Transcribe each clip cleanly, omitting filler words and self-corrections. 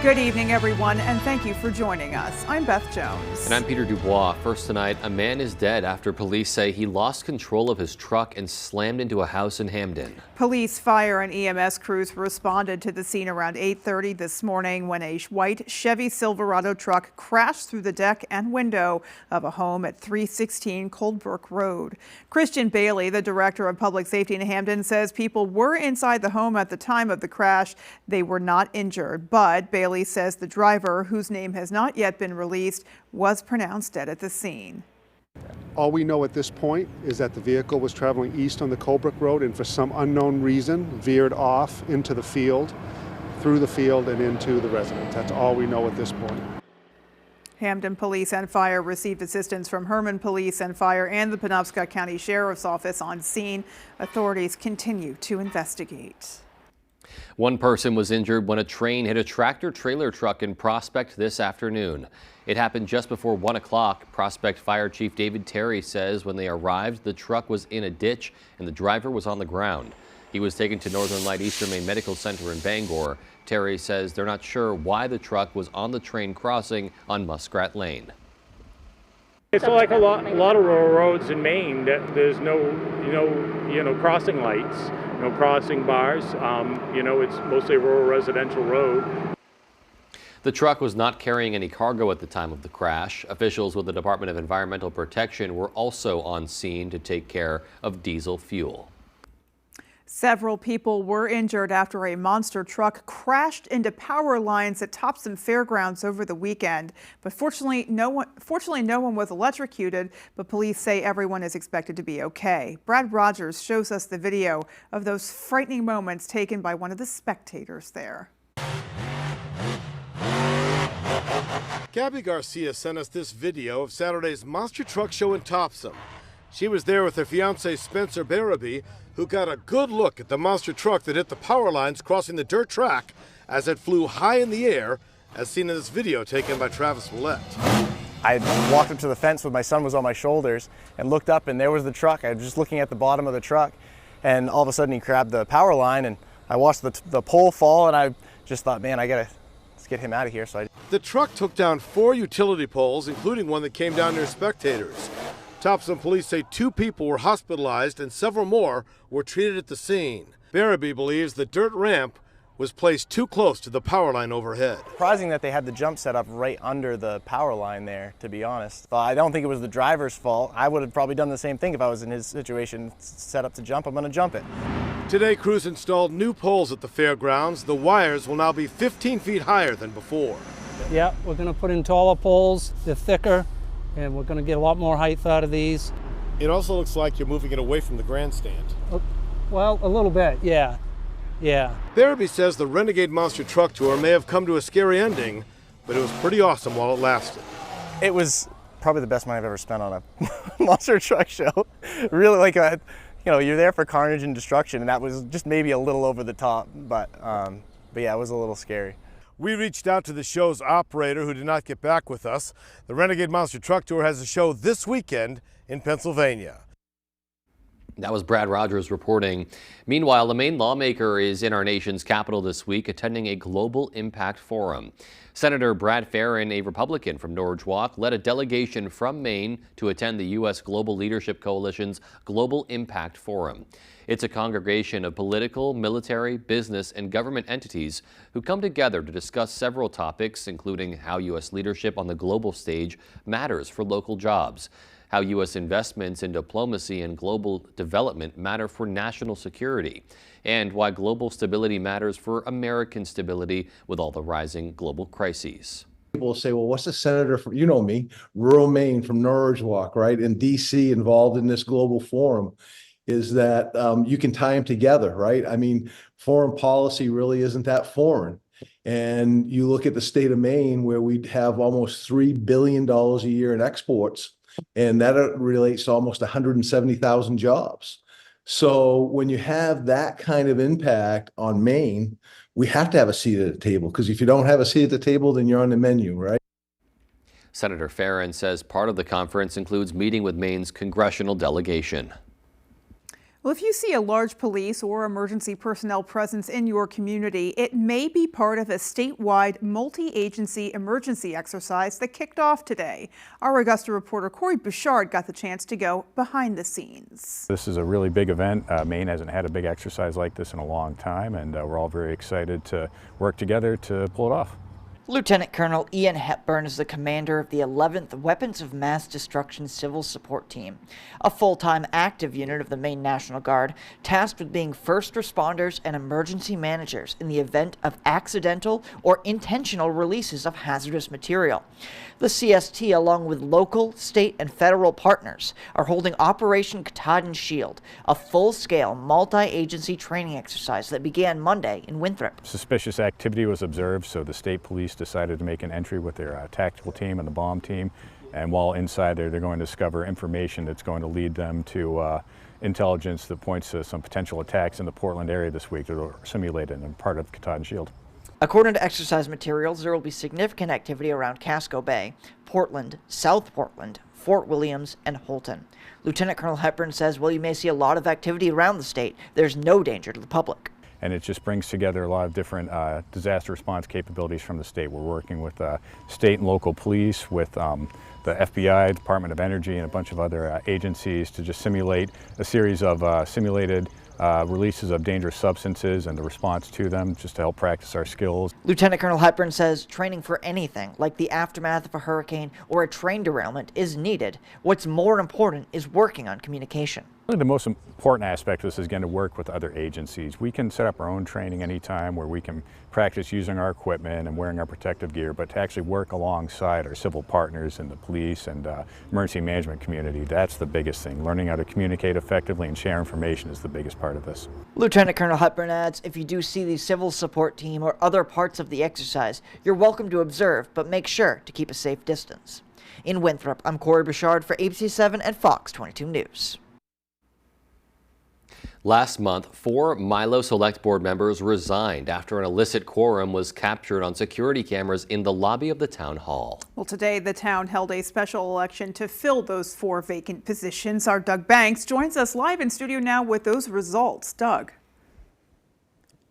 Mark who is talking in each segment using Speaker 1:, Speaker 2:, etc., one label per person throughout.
Speaker 1: Good evening, everyone, and thank you for joining us. I'm Beth Jones.
Speaker 2: And I'm Peter Dubois. First tonight, a man is dead after police say he lost control of his truck and slammed into a house in Hamden.
Speaker 1: Police, fire, and EMS crews responded to the scene around 8:30 this morning when a white Chevy Silverado truck crashed through the deck and window of a home at 316 Coldbrook Road. Christian Bailey, the director of public safety in Hamden, says people were inside the home at the time of the crash. They were not injured, but Bailey says the driver, whose name has not yet been released, was pronounced dead at the scene.
Speaker 3: All we know at this point is that the vehicle was traveling east on the Coldbrook Road and for some unknown reason veered off into the field, through the field and into the residence. That's all we know at this point.
Speaker 1: Hamden Police and Fire received assistance from Herman Police and Fire and the Penobscot County Sheriff's Office on scene. Authorities continue to investigate.
Speaker 2: One person was injured when a train hit a tractor-trailer truck in Prospect this afternoon. It happened just before 1 o'clock. Prospect Fire Chief David Terry says when they arrived, the truck was in a ditch and the driver was on the ground. He was taken to Northern Light Eastern Maine Medical Center in Bangor. Terry says they're not sure why the truck was on the train crossing on Muskrat Lane.
Speaker 4: It's like a lot of rural roads in Maine that there's no, crossing lights, no crossing bars. It's mostly a rural residential road.
Speaker 2: The truck was not carrying any cargo at the time of the crash. Officials with the Department of Environmental Protection were also on scene to take care of diesel fuel.
Speaker 1: Several people were injured after a monster truck crashed into power lines at Topsom Fairgrounds over the weekend. But fortunately, no one was electrocuted, but police say everyone is expected to be okay. Brad Rogers shows us the video of those frightening moments taken by one of the spectators there.
Speaker 5: Gabby Garcia sent us this video of Saturday's monster truck show in Topsom. She was there with her fiancé Spencer Barabee, who got a good look at the monster truck that hit the power lines crossing the dirt track as it flew high in the air, as seen in this video taken by Travis Willett.
Speaker 6: I walked up to the fence with my son was on my shoulders and looked up, and there was the truck. I was just looking at the bottom of the truck, and all of a sudden he grabbed the power line, and I watched the pole fall, and I just thought, man, let's get him out of here.
Speaker 5: The truck took down 4 utility poles, including one that came down near spectators. Topsom police say 2 people were hospitalized and several more were treated at the scene. Barabee believes the dirt ramp was placed too close to the power line overhead.
Speaker 6: Surprising that they had the jump set up right under the power line there, to be honest. I don't think it was the driver's fault. I would have probably done the same thing if I was in his situation, set up to jump. I'm going to jump it.
Speaker 5: Today, crews installed new poles at the fairgrounds. The wires will now be 15 feet higher than before.
Speaker 7: Yeah, we're going to put in taller poles. They're thicker, and we're going to get a lot more height out of these.
Speaker 5: It also looks like you're moving it away from the grandstand.
Speaker 7: Well, a little bit, yeah.
Speaker 5: Barabee says the Renegade Monster Truck Tour may have come to a scary ending, but it was pretty awesome while it lasted.
Speaker 6: It was probably the best money I've ever spent on a monster truck show. Really, you're there for carnage and destruction, and that was just maybe a little over the top, but yeah, it was a little scary.
Speaker 5: We reached out to the show's operator, who did not get back with us. The Renegade Monster Truck Tour has a show this weekend in Pennsylvania.
Speaker 2: That was Brad Rogers reporting. Meanwhile, a Maine lawmaker is in our nation's capital this week attending a global impact forum. Senator Brad Farron, a Republican from Norwich Walk, led a delegation from Maine to attend the U.S. Global Leadership Coalition's Global Impact Forum. It's a congregation of political, military, business, and government entities who come together to discuss several topics, including how U.S. leadership on the global stage matters for local jobs, how U.S. investments in diplomacy and global development matter for national security, and why global stability matters for American stability with all the rising global crises.
Speaker 8: People will say, well, what's the senator from, me, rural Maine from Norwich Walk, right, in D.C. involved in this global forum? Is that you can tie them together, right? I mean, foreign policy really isn't that foreign. And you look at the state of Maine, where we have almost $3 billion a year in exports, and that relates to almost 170,000 jobs. So when you have that kind of impact on Maine, we have to have a seat at the table, because if you don't have a seat at the table, then you're on the menu, right?
Speaker 2: Senator Farron says part of the conference includes meeting with Maine's congressional delegation.
Speaker 1: Well, if you see a large police or emergency personnel presence in your community, it may be part of a statewide multi-agency emergency exercise that kicked off today. Our Augusta reporter Corey Bouchard got the chance to go behind the scenes.
Speaker 9: This is a really big event. Maine hasn't had a big exercise like this in a long time, and we're all very excited to work together to pull it off.
Speaker 10: Lieutenant Colonel Ian Hepburn is the commander of the 11th Weapons of Mass Destruction Civil Support Team, a full-time active unit of the Maine National Guard tasked with being first responders and emergency managers in the event of accidental or intentional releases of hazardous material. The CST, along with local, state, and federal partners, are holding Operation Katahdin Shield, a full-scale multi-agency training exercise that began Monday in Winthrop.
Speaker 9: Suspicious activity was observed, so the state police decided to make an entry with their tactical team and the bomb team. And while inside there, they're going to discover information that's going to lead them to intelligence that points to some potential attacks in the Portland area this week that are simulated and part of Katahdin Shield.
Speaker 10: According to exercise materials, there will be significant activity around Casco Bay, Portland, South Portland, Fort Williams, and Holton. Lieutenant Colonel Hepburn says, while you may see a lot of activity around the state, there's no danger to the public.
Speaker 9: And it just brings together a lot of different disaster response capabilities from the state. We're working with state and local police, with the FBI, Department of Energy, and a bunch of other agencies to just simulate a series of simulated releases of dangerous substances and the response to them, just to help practice our skills.
Speaker 10: Lieutenant Colonel Hepburn says training for anything, like the aftermath of a hurricane or a train derailment, is needed. What's more important is working on communication.
Speaker 9: The most important aspect of this is going to work with other agencies. We can set up our own training anytime where we can practice using our equipment and wearing our protective gear, but to actually work alongside our civil partners in the police and emergency management community, that's the biggest thing. Learning how to communicate effectively and share information is the biggest part of this.
Speaker 10: Lieutenant Colonel Hepburn adds, if you do see the civil support team or other parts of the exercise, you're welcome to observe, but make sure to keep a safe distance. In Winthrop, I'm Corey Bouchard for ABC 7 and Fox 22 News.
Speaker 2: Last month, 4 Milo Select Board members resigned after an illicit quorum was captured on security cameras in the lobby of the town hall.
Speaker 1: Well, today the town held a special election to fill those 4 vacant positions. Our Doug Banks joins us live in studio now with those results. Doug.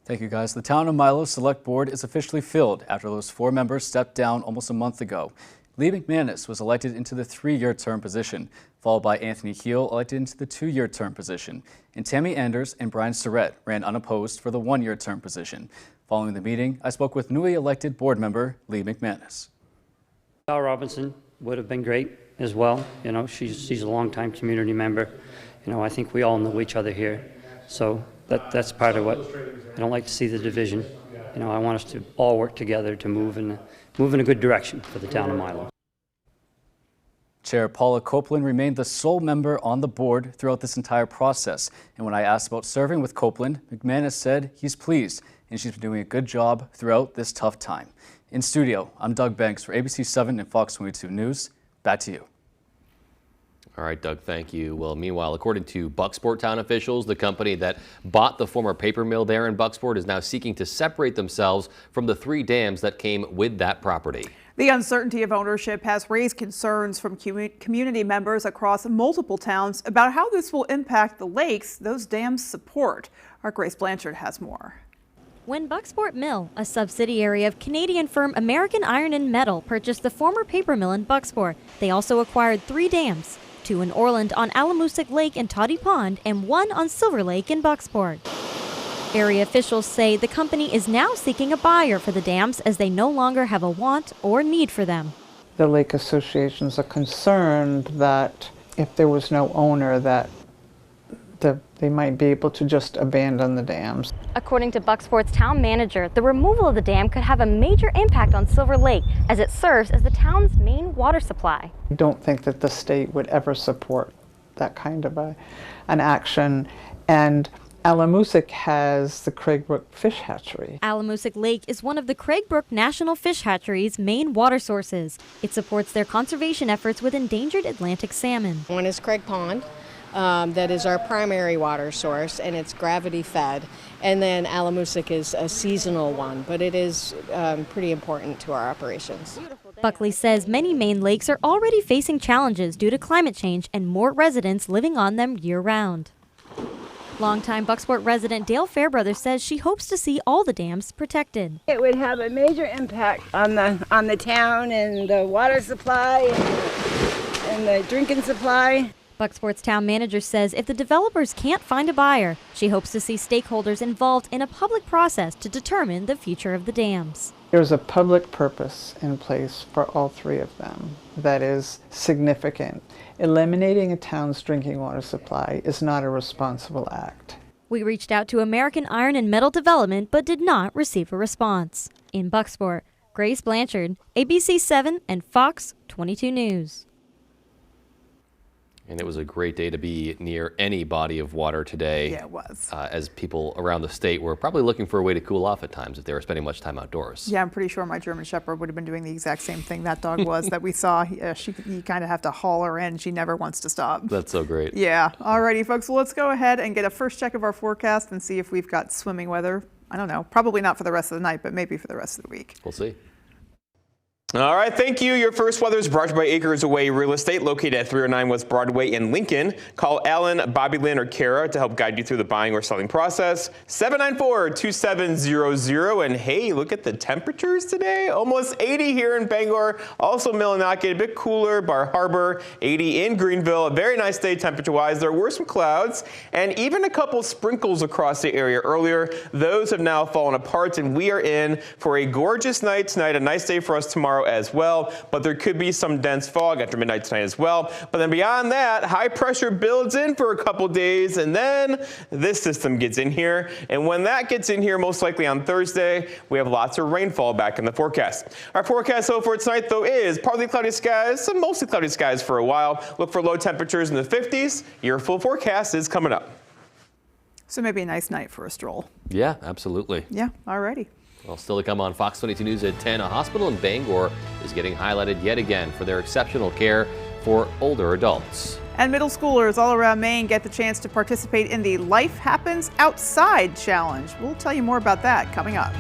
Speaker 11: Thank you, guys. The town of Milo Select Board is officially filled after those 4 members stepped down almost a month ago. Lee McManus was elected into the 3-year term position, followed by Anthony Heel, elected into the 2-year term position. And Tammy Anders and Brian Surrett ran unopposed for the 1-year term position. Following the meeting, I spoke with newly elected board member Lee McManus.
Speaker 12: Val Robinson would have been great as well. You know, she's a longtime community member. You know, I think we all know each other here. So that's part of what I don't like to see, the division. You know, I want us to all work together to move in a good direction for the town of Milo.
Speaker 11: Chair Paula Copeland remained the sole member on the board throughout this entire process. And when I asked about serving with Copeland, McManus said he's pleased and she's been doing a good job throughout this tough time. In studio, I'm Doug Banks for ABC 7 and Fox 22 News. Back to you.
Speaker 2: All right, Doug, thank you. Well, meanwhile, according to Bucksport town officials, the company that bought the former paper mill there in Bucksport is now seeking to separate themselves from the 3 dams that came with that property.
Speaker 1: The uncertainty of ownership has raised concerns from community members across multiple towns about how this will impact the lakes those dams support. Our Grace Blanchard has more.
Speaker 13: When Bucksport Mill, a subsidiary of Canadian firm American Iron and Metal, purchased the former paper mill in Bucksport, they also acquired 3 dams, 2 in Orland on Alamoosic Lake and Toddy Pond, and 1 on Silver Lake in Bucksport. Area officials say the company is now seeking a buyer for the dams as they no longer have a want or need for them.
Speaker 14: The lake associations are concerned that if there was no owner, that they might be able to just abandon the dams.
Speaker 13: According to Bucksport's town manager, the removal of the dam could have a major impact on Silver Lake as it serves as the town's main water supply.
Speaker 14: I don't think that the state would ever support that kind of an action. And Alamoosic has the Craigbrook Fish Hatchery.
Speaker 13: Alamoosic Lake is one of the Craigbrook National Fish Hatchery's main water sources. It supports their conservation efforts with endangered Atlantic salmon.
Speaker 15: One is Craig Pond, that is our primary water source, and it's gravity fed. And then Alamoosic is a seasonal one, but it is pretty important to our operations.
Speaker 13: Buckley says many Maine lakes are already facing challenges due to climate change and more residents living on them year-round. Longtime Bucksport resident Dale Fairbrother says she hopes to see all the dams protected.
Speaker 16: It would have a major impact on the town and the water supply and the drinking supply.
Speaker 13: Bucksport's town manager says if the developers can't find a buyer, she hopes to see stakeholders involved in a public process to determine the future of the dams.
Speaker 14: There's a public purpose in place for all three of them that is significant. Eliminating a town's drinking water supply is not a responsible act.
Speaker 13: We reached out to American Iron and Metal Development but did not receive a response. In Bucksport, Grace Blanchard, ABC 7 and Fox 22 News.
Speaker 2: And it was a great day to be near any body of water today.
Speaker 1: Yeah, it was.
Speaker 2: As people around the state were probably looking for a way to cool off at times if they were spending much time outdoors.
Speaker 1: Yeah, I'm pretty sure my German Shepherd would have been doing the exact same thing that dog was that we saw. You kind of have to haul her in. She never wants to stop.
Speaker 2: That's so great.
Speaker 1: Yeah. Alrighty, folks. Well, let's go ahead and get a first check of our forecast and see if we've got swimming weather. I don't know. Probably not for the rest of the night, but maybe for the rest of the week.
Speaker 2: We'll see.
Speaker 17: All right, thank you. Your first weather is brought to you by Acres Away Real Estate, located at 309 West Broadway in Lincoln. Call Alan, Bobby Lynn, or Kara to help guide you through the buying or selling process. 794-2700. And hey, look at the temperatures today. Almost 80 here in Bangor. Also Millinocket, a bit cooler. Bar Harbor, 80 in Greenville. A very nice day temperature-wise. There were some clouds and even a couple sprinkles across the area earlier. Those have now fallen apart, and we are in for a gorgeous night tonight. A nice day for us tomorrow as well, but there could be some dense fog after midnight tonight as well. But then beyond that, high pressure builds in for a couple days, and then this system gets in here. And when that gets in here, most likely on Thursday, we have lots of rainfall back in the forecast. Our forecast though for tonight though is partly cloudy skies, some mostly cloudy skies for a while. Look for low temperatures in the 50s. Your full forecast is coming up.
Speaker 1: So maybe a nice night for a stroll.
Speaker 2: Yeah, absolutely.
Speaker 1: Yeah, alrighty.
Speaker 2: Well, still to come on Fox 22 News at 10, a hospital in Bangor is getting highlighted yet again for their exceptional care for older adults.
Speaker 1: And middle schoolers all around Maine get the chance to participate in the Life Happens Outside Challenge. We'll tell you more about that coming up.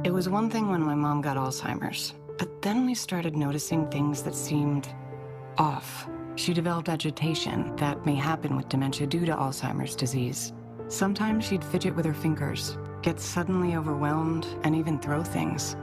Speaker 18: It was one thing when my mom got Alzheimer's, but then we started noticing things that seemed off. She developed agitation that may happen with dementia due to Alzheimer's disease. Sometimes she'd fidget with her fingers, get suddenly overwhelmed, and even throw things.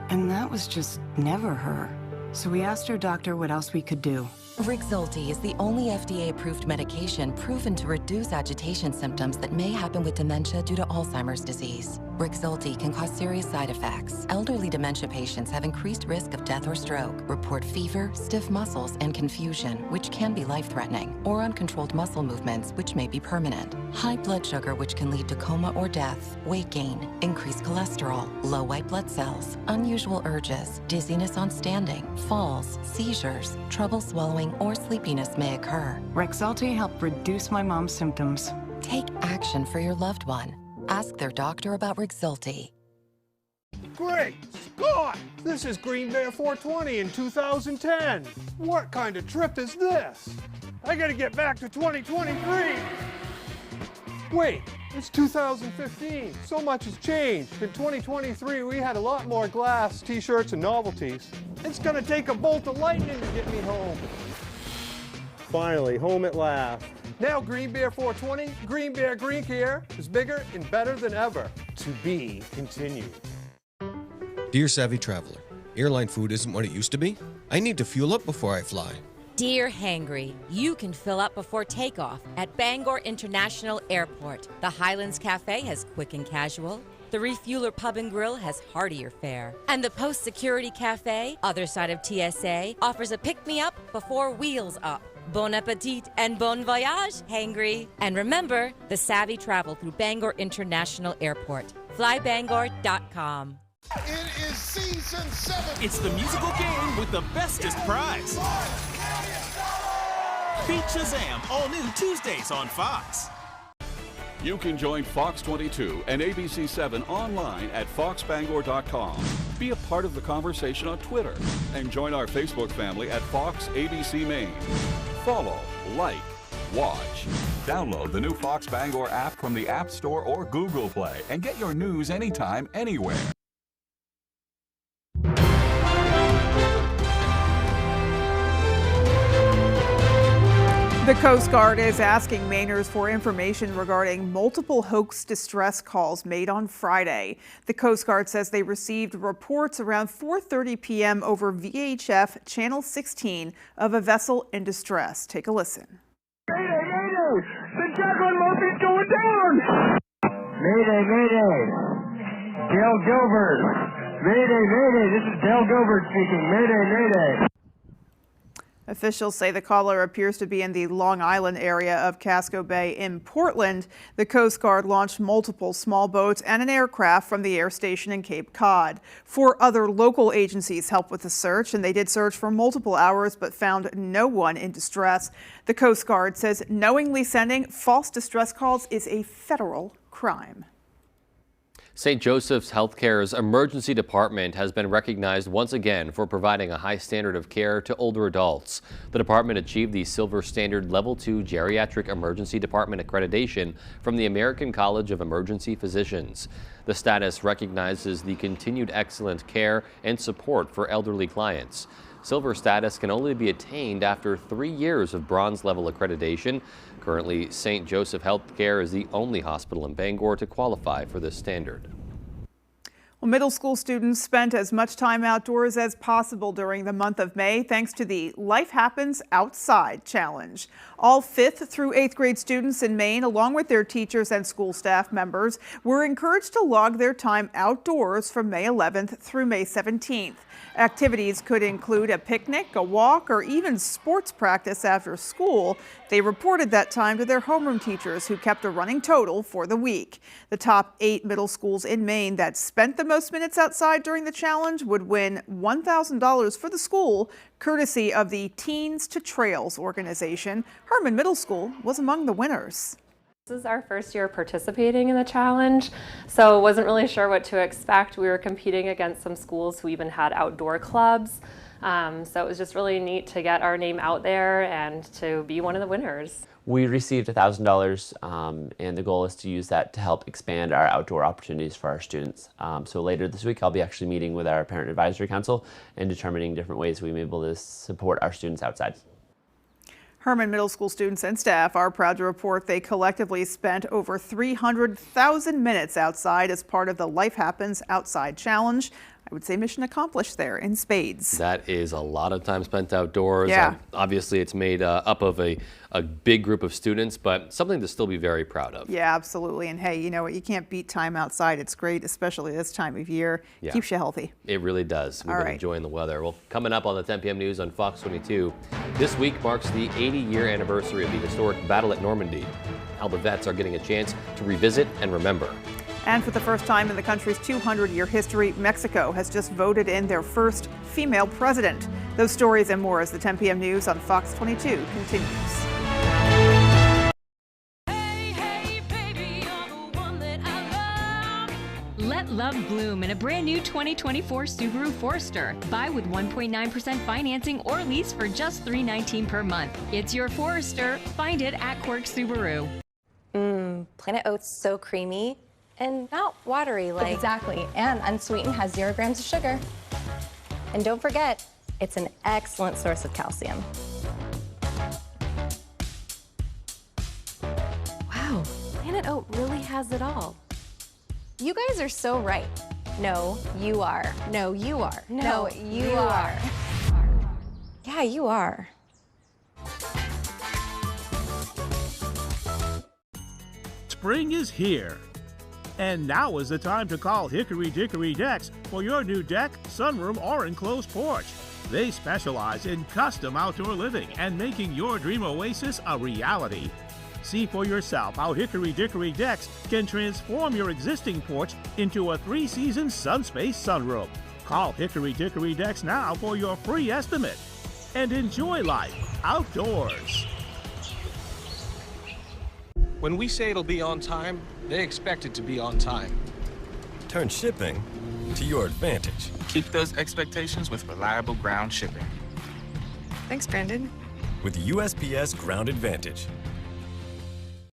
Speaker 18: And that was just never her. So we asked her doctor what else we could do.
Speaker 19: Rexulti is the only FDA-approved medication proven to reduce agitation symptoms that may happen with dementia due to Alzheimer's disease. Rexulti can cause serious side effects. Elderly dementia patients have increased risk of death or stroke, report fever, stiff muscles, and confusion, which can be life-threatening, or uncontrolled muscle movements, which may be permanent. High blood sugar, which can lead to coma or death, weight gain, increased cholesterol, low white blood cells, unusual urges, dizziness on standing, falls, seizures, trouble swallowing, or sleepiness may occur.
Speaker 18: Rexulti helped reduce my mom's symptoms.
Speaker 19: Take action for your loved one. Ask their doctor about Rexulti.
Speaker 20: Great Scott! This is Green Bear 420 in 2010. What kind of trip is this? I gotta get back to 2023. Wait, it's 2015. So much has changed. In 2023, we had a lot more glass, t-shirts, and novelties. It's gonna take a bolt of lightning to get me home. Finally, home at last. Now Green Bear 420, Green Bear Green Care is bigger and better than ever. To be continued.
Speaker 21: Dear Savvy Traveler, airline food isn't what it used to be. I need to fuel up before I fly.
Speaker 22: Dear Hangry, you can fill up before takeoff at Bangor International Airport. The Highlands Cafe has quick and casual. The Refueler Pub and Grill has heartier fare. And the Post Security Cafe, other side of TSA, offers a pick-me-up before wheels up. Bon appetit and bon voyage, Hangry. And remember, the savvy travel through Bangor International Airport. Flybangor.com.
Speaker 23: It is season 7.
Speaker 24: It's the musical game with the bestest prize. Beat Shazam, all new Tuesdays on Fox.
Speaker 25: You can join Fox 22 and ABC 7 online at foxbangor.com. Be a part of the conversation on Twitter and join our Facebook family at Fox ABC Maine. Follow, like, watch. Download the new Fox Bangor app from the App Store or Google Play and get your news anytime, anywhere.
Speaker 1: The Coast Guard is asking Mainers for information regarding multiple hoax distress calls made on Friday. The Coast Guard says they received reports around 4:30 p.m. over VHF Channel 16 of a vessel in distress. Take a listen.
Speaker 3: Mayday, mayday! The Jacqueline Murphy's going down! Mayday, mayday! Dale Gilbert! Mayday, mayday! This is Dale Gilbert speaking. Mayday, mayday!
Speaker 1: Officials say the caller appears to be in the Long Island area of Casco Bay in Portland. The Coast Guard launched multiple small boats and an aircraft from the air station in Cape Cod. 4 other local agencies helped with the search, and they did search for multiple hours but found no one in distress. The Coast Guard says knowingly sending false distress calls is a federal crime.
Speaker 2: St. Joseph's Healthcare's emergency department has been recognized once again for providing a high standard of care to older adults. The department achieved the Silver Standard Level 2 Geriatric Emergency Department accreditation from the American College of Emergency Physicians. The status recognizes the continued excellent care and support for elderly clients. Silver status can only be attained after 3 years of bronze level accreditation. Currently, St. Joseph Healthcare is the only hospital in Bangor to qualify for this standard.
Speaker 1: Well, middle school students spent as much time outdoors as possible during the month of May thanks to the Life Happens Outside Challenge. All 5th through 8th grade students in Maine, along with their teachers and school staff members, were encouraged to log their time outdoors from May 11th through May 17th. Activities could include a picnic, a walk, or even sports practice after school. They reported that time to their homeroom teachers, who kept a running total for the week. The top 8 middle schools in Maine that spent the most minutes outside during the challenge would win $1,000 for the school, courtesy of the Teens to Trails organization. Herman Middle School was among the winners.
Speaker 4: This is our first year participating in the challenge, so wasn't really sure what to expect. We were competing against some schools who even had outdoor clubs, so it was just really neat to get our name out there and to be one of the winners.
Speaker 5: We received $1,000, and the goal is to use that to help expand our outdoor opportunities for our students. So later this week, I'll be actually meeting with our Parent Advisory Council and determining different ways we may be able to support our students outside.
Speaker 1: Herman Middle School students and staff are proud to report they collectively spent over 300,000 minutes outside as part of the Life Happens Outside Challenge. I would say mission accomplished there in spades.
Speaker 2: That is a lot of time spent outdoors.
Speaker 1: Yeah.
Speaker 2: Obviously, it's made up of a big group of students, but something to still be very proud of.
Speaker 1: Yeah, absolutely. And hey, you know what? You can't beat time outside. It's great, especially this time of year.
Speaker 2: Yeah.
Speaker 1: Keeps you healthy.
Speaker 2: It really does. We've been enjoying the weather. Well, coming up on the 10 p.m. news on Fox 22, this week marks the 80-year anniversary of the historic battle at Normandy. How the vets are getting a chance to revisit and remember.
Speaker 1: And for the first time in the country's 200-year history, Mexico has just voted in their first female president. Those stories and more as the 10 p.m. news on Fox 22 continues.
Speaker 6: Let love bloom in a brand new 2024 Subaru Forester. Buy with 1.9% financing or lease for just $319 per month. It's your Forester. Find it at Quirk Subaru.
Speaker 7: Planet Oats so creamy and not watery like.
Speaker 26: Exactly, and unsweetened, has 0 grams of sugar.
Speaker 7: And don't forget, it's an excellent source of calcium. Wow, Planet Oat really has it all.
Speaker 26: You guys are so right.
Speaker 7: No, you are.
Speaker 26: No, you are.
Speaker 7: No, you are.
Speaker 26: Yeah, you are.
Speaker 27: Spring is here. And now is the time to call Hickory Dickory Decks for your new deck, sunroom, or enclosed porch. They specialize in custom outdoor living and making your dream oasis a reality. See for yourself how Hickory Dickory Decks can transform your existing porch into a 3-season sunspace sunroom. Call Hickory Dickory Decks now for your free estimate. And enjoy life outdoors.
Speaker 28: When we say it'll be on time, they expect it to be on time.
Speaker 21: Turn shipping to your advantage.
Speaker 28: Keep those expectations with reliable ground shipping.
Speaker 29: Thanks, Brandon.
Speaker 21: With USPS Ground Advantage.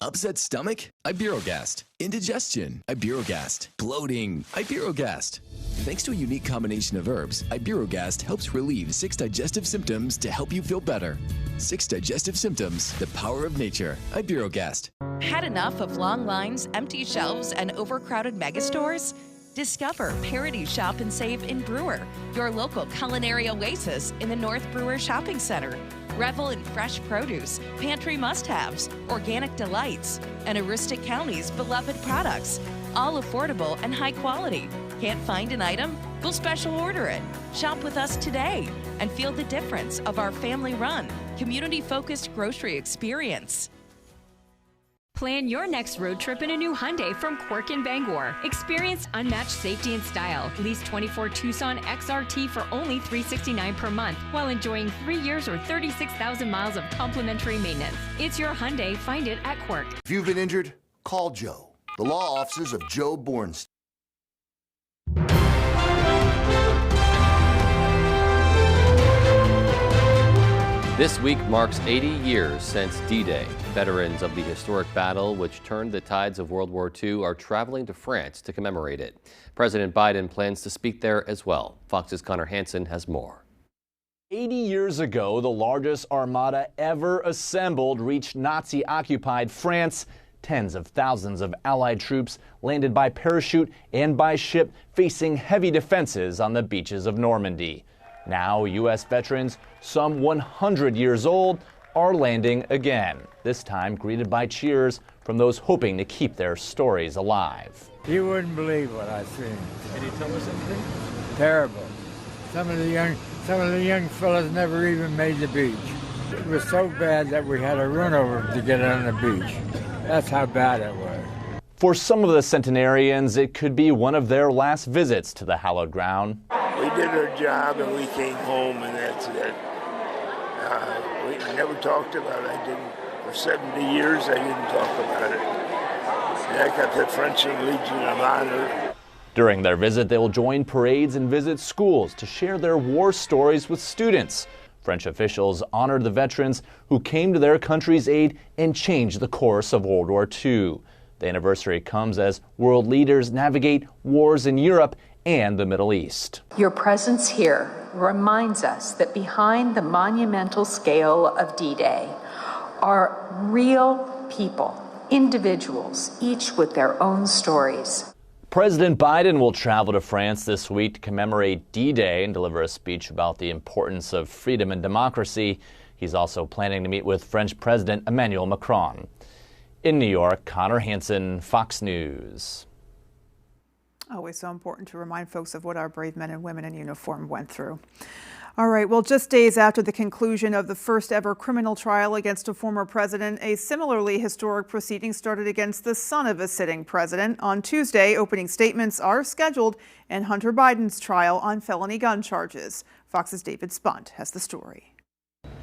Speaker 30: Upset stomach? Iberogast. Indigestion? Iberogast. Bloating? Iberogast. Thanks to a unique combination of herbs, Iberogast helps relieve 6 digestive symptoms to help you feel better. 6 digestive symptoms, the power of nature. Iberogast.
Speaker 8: Had enough of long lines, empty shelves, and overcrowded megastores? Discover Parity Shop and Save in Brewer, your local culinary oasis in the North Brewer Shopping Center. Revel in fresh produce, pantry must-haves, organic delights, and Aroostook County's beloved products, all affordable and high quality. Can't find an item? We'll special order it. Shop with us today and feel the difference of our family-run, community-focused grocery experience.
Speaker 6: Plan your next road trip in a new Hyundai from Quirk in Bangor. Experience unmatched safety and style. Lease 24 Tucson XRT for only $369 per month while enjoying 3 years or 36,000 miles of complimentary maintenance. It's your Hyundai. Find it at Quirk.
Speaker 23: If you've been injured, call Joe. The law offices of Joe Bornstein.
Speaker 2: This week marks 80 years since D-Day. Veterans of the historic battle, which turned the tides of World War II, are traveling to France to commemorate it. President Biden plans to speak there as well. Fox's Connor Hansen has more.
Speaker 9: 80 years ago, the largest armada ever assembled reached Nazi-occupied France. Tens of thousands of Allied troops landed by parachute and by ship, facing heavy defenses on the beaches of Normandy. Now, U.S. veterans, some 100 years old, are landing again, this time greeted by cheers from those hoping to keep their stories alive.
Speaker 10: You wouldn't believe what I've seen.
Speaker 9: Can you tell us something?
Speaker 10: Terrible. Some of the young fellas never even made the beach. It was so bad that we had to run over to get on the beach. That's how bad it was.
Speaker 9: For some of the centenarians, it could be one of their last visits to the hallowed ground.
Speaker 11: We did our job and we came home, and that's it. We never talked about it. I didn't. For 70 years, I didn't talk about it. And I got the French Legion of Honor.
Speaker 9: During their visit, they will join parades and visit schools to share their war stories with students. French officials honored the veterans who came to their country's aid and changed the course of World War II. The anniversary comes as world leaders navigate wars in Europe and the Middle East.
Speaker 12: Your presence here reminds us that behind the monumental scale of D-Day are real people, individuals, each with their own stories.
Speaker 9: President Biden will travel to France this week to commemorate D-Day and deliver a speech about the importance of freedom and democracy. He's also planning to meet with French President Emmanuel Macron. In New York, Connor Hansen, Fox News.
Speaker 1: Always so important to remind folks of what our brave men and women in uniform went through. All right, well, just days after the conclusion of the first ever criminal trial against a former president, a similarly historic proceeding started against the son of a sitting president. On Tuesday, opening statements are scheduled in Hunter Biden's trial on felony gun charges. Fox's David Spunt has the story.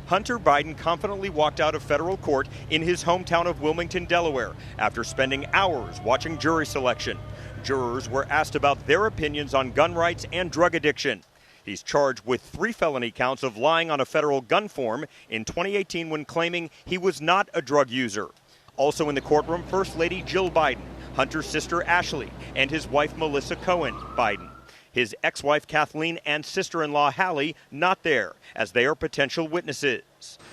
Speaker 13: Hunter Biden confidently walked out of federal court in his hometown of Wilmington, Delaware, after spending hours watching jury selection. Jurors were asked about their opinions on gun rights and drug addiction. He's charged with 3 felony counts of lying on a federal gun form in 2018 when claiming he was not a drug user. Also in the courtroom, First Lady Jill Biden, Hunter's sister Ashley, and his wife Melissa Cohen Biden. His ex-wife Kathleen and sister-in-law Hallie not there, as they are potential witnesses.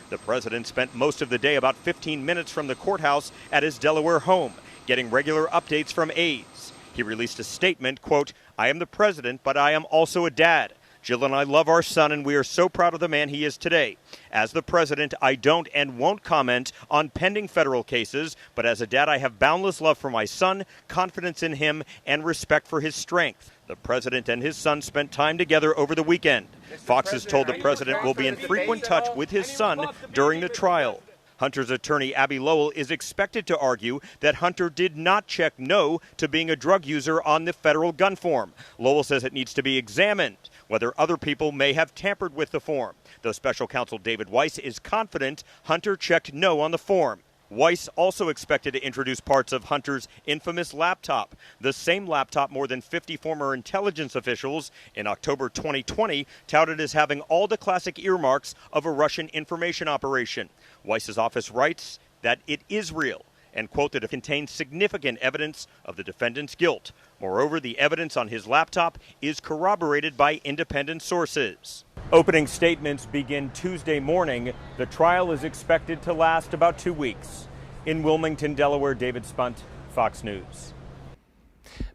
Speaker 13: The president spent most of the day about 15 minutes from the courthouse at his Delaware home, getting regular updates from aides. He released a statement, quote, "I am the president, but I am also a dad. Jill and I love our son, and we are so proud of the man he is today. As the president, I don't and won't comment on pending federal cases, but as a dad, I have boundless love for my son, confidence in him, and respect for his strength." The president and his son spent time together over the weekend. Fox is told the president will be in frequent touch with his son during the trial. Hunter's attorney, Abby Lowell, is expected to argue that Hunter did not check no to being a drug user on the federal gun form. Lowell says it needs to be examined whether other people may have tampered with the form, though special counsel David Weiss is confident Hunter checked no on the form. Weiss also expected to introduce parts of Hunter's infamous laptop, the same laptop more than 50 former intelligence officials in October 2020 touted as having all the classic earmarks of a Russian information operation. Weiss's office writes that it is real and quote that it contains significant evidence of the defendant's guilt. Moreover, the evidence on his laptop is corroborated by independent sources. Opening statements begin Tuesday morning. The trial is expected to last about 2 weeks. In Wilmington, Delaware, David Spunt, Fox News.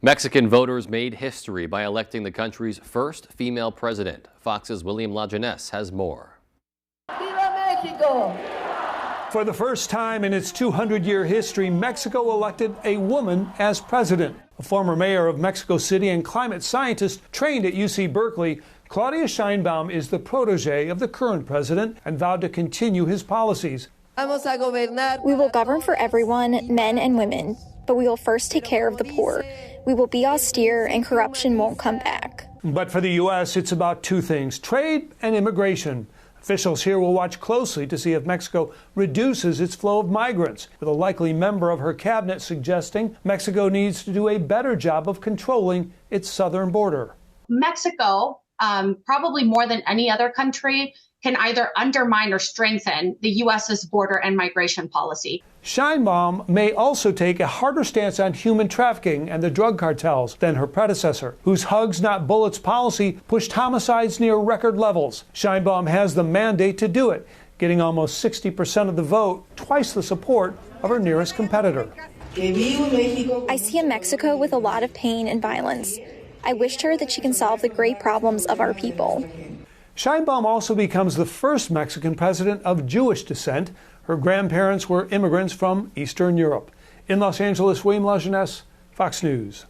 Speaker 2: Mexican voters made history by electing the country's first female president. Fox's William Lajeunesse has more.
Speaker 14: ¡Viva México! For the first time in its 200-year history, Mexico elected a woman as president. A former mayor of Mexico City and climate scientist trained at UC Berkeley, Claudia Sheinbaum is the protege of the current president and vowed to continue his policies.
Speaker 15: We will govern for everyone, men and women, but we will first take care of the poor. We will be austere and corruption won't come back.
Speaker 14: But for the U.S., it's about two things, trade and immigration. Officials here will watch closely to see if Mexico reduces its flow of migrants, with a likely member of her cabinet suggesting Mexico needs to do a better job of controlling its southern border.
Speaker 16: Mexico, probably more than any other country, can either undermine or strengthen the U.S.'s border and migration policy.
Speaker 14: Sheinbaum may also take a harder stance on human trafficking and the drug cartels than her predecessor, whose hugs not bullets policy pushed homicides near record levels. Sheinbaum has the mandate to do it, getting almost 60% of the vote, twice the support of her nearest competitor.
Speaker 15: I see a Mexico with a lot of pain and violence. I wished her that she can solve the great problems of our people.
Speaker 14: Sheinbaum also becomes the first Mexican president of Jewish descent. Her grandparents were immigrants from Eastern Europe. In Los Angeles, William Lajeunesse, Fox News.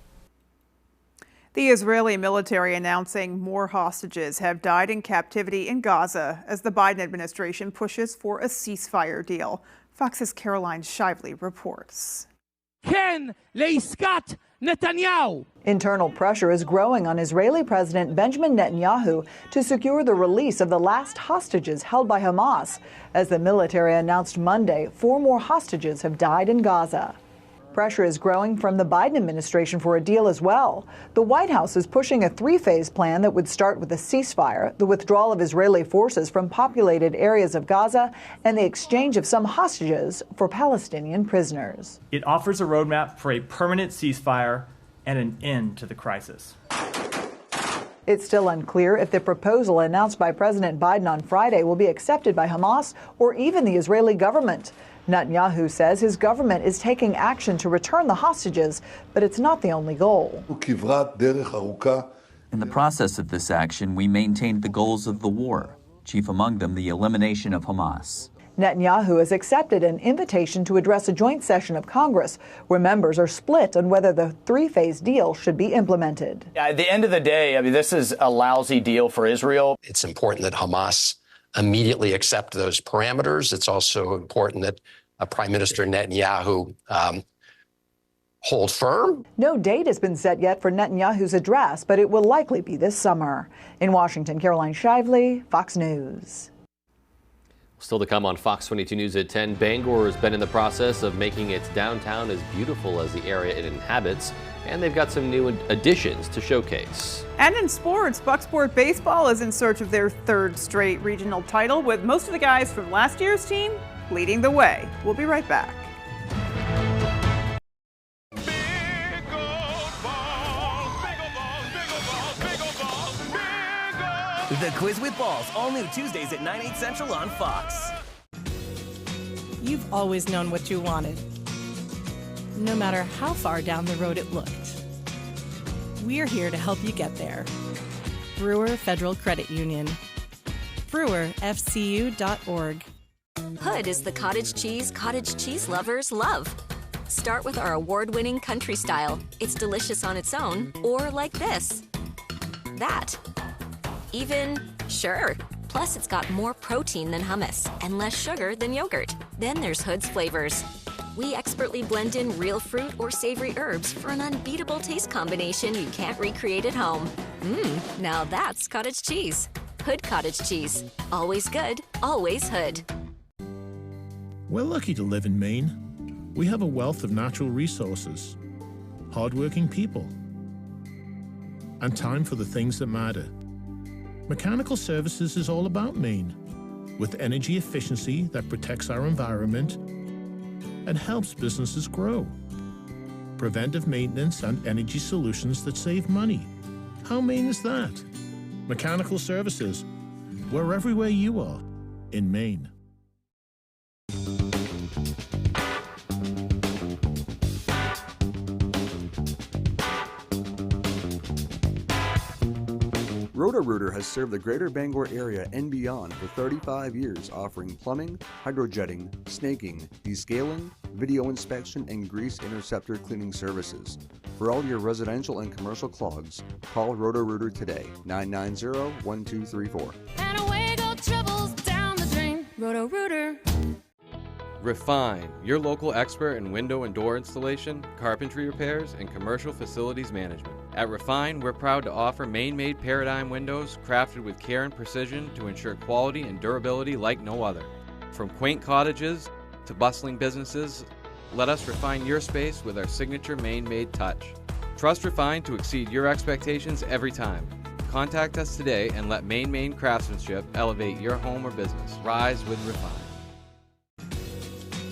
Speaker 1: The Israeli military announcing more hostages have died in captivity in Gaza as the Biden administration pushes for a ceasefire deal. Fox's Caroline Shively reports.
Speaker 17: Ken leiskat Netanyahu.
Speaker 18: Internal pressure is growing on Israeli President Benjamin Netanyahu to secure the release of the last hostages held by Hamas. As the military announced Monday, 4 more hostages have died in Gaza. Pressure is growing from the Biden administration for a deal as well. The White House is pushing a 3-phase plan that would start with a ceasefire, the withdrawal of Israeli forces from populated areas of Gaza, and the exchange of some hostages for Palestinian prisoners.
Speaker 19: It offers a roadmap for a permanent ceasefire and an end to the crisis.
Speaker 18: It's still unclear if the proposal announced by President Biden on Friday will be accepted by Hamas or even the Israeli government. Netanyahu says his government is taking action to return the hostages, but it's not the only goal.
Speaker 20: In the process of this action, we maintained the goals of the war, chief among them the elimination of Hamas.
Speaker 18: Netanyahu has accepted an invitation to address a joint session of Congress where members are split on whether the 3-phase deal should be implemented.
Speaker 22: At the end of the day, this is a lousy deal for Israel.
Speaker 24: It's important that Hamas immediately accept those parameters. It's also important that Prime Minister Netanyahu hold firm.
Speaker 18: No date has been set yet for Netanyahu's address, but it will likely be this summer. In Washington, Caroline Shively, Fox News.
Speaker 2: Still to come on Fox 22 News at 10, Bangor has been in the process of making its downtown as beautiful as the area it inhabits, and they've got some new additions to showcase.
Speaker 1: And in sports, Bucksport Baseball is in search of their 3rd straight regional title, with most of the guys from last year's team leading the way. We'll be right back.
Speaker 25: The Quiz with Balls, all new Tuesdays at 9/8 Central on Fox.
Speaker 31: You've always known what you wanted, no matter how far down the road it looked. We're here to help you get there. Brewer Federal Credit Union. BrewerFCU.org.
Speaker 32: Hood is the cottage cheese lovers love. Start with our award-winning country style. It's delicious on its own, or like this. That. Even, sure. Plus, it's got more protein than hummus and less sugar than yogurt. Then there's Hood's flavors. We expertly blend in real fruit or savory herbs for an unbeatable taste combination you can't recreate at home. Now that's cottage cheese. Hood cottage cheese. Always good, always Hood.
Speaker 27: We're lucky to live in Maine. We have a wealth of natural resources, hardworking people, and time for the things that matter. Mechanical Services is all about Maine, with energy efficiency that protects our environment and helps businesses grow. Preventive maintenance and energy solutions that save money. How Maine is that? Mechanical services. We're everywhere you are in Maine.
Speaker 3: Roto-Rooter has served the greater Bangor area and beyond for 35 years, offering plumbing, hydrojetting, snaking, descaling, video inspection, and grease interceptor cleaning services. For all your residential and commercial clogs, call Roto-Rooter today, 990-1234.
Speaker 4: And away go troubles down the drain. Roto-Rooter.
Speaker 5: Refine, your local expert in window and door installation, carpentry repairs, and commercial facilities management. At Refine, we're proud to offer Maine-made Paradigm windows crafted with care and precision to ensure quality and durability like no other. From quaint cottages to bustling businesses, let us refine your space with our signature Maine-made touch. Trust Refine to exceed your expectations every time. Contact us today and let Maine craftsmanship elevate your home or business. Rise with Refine.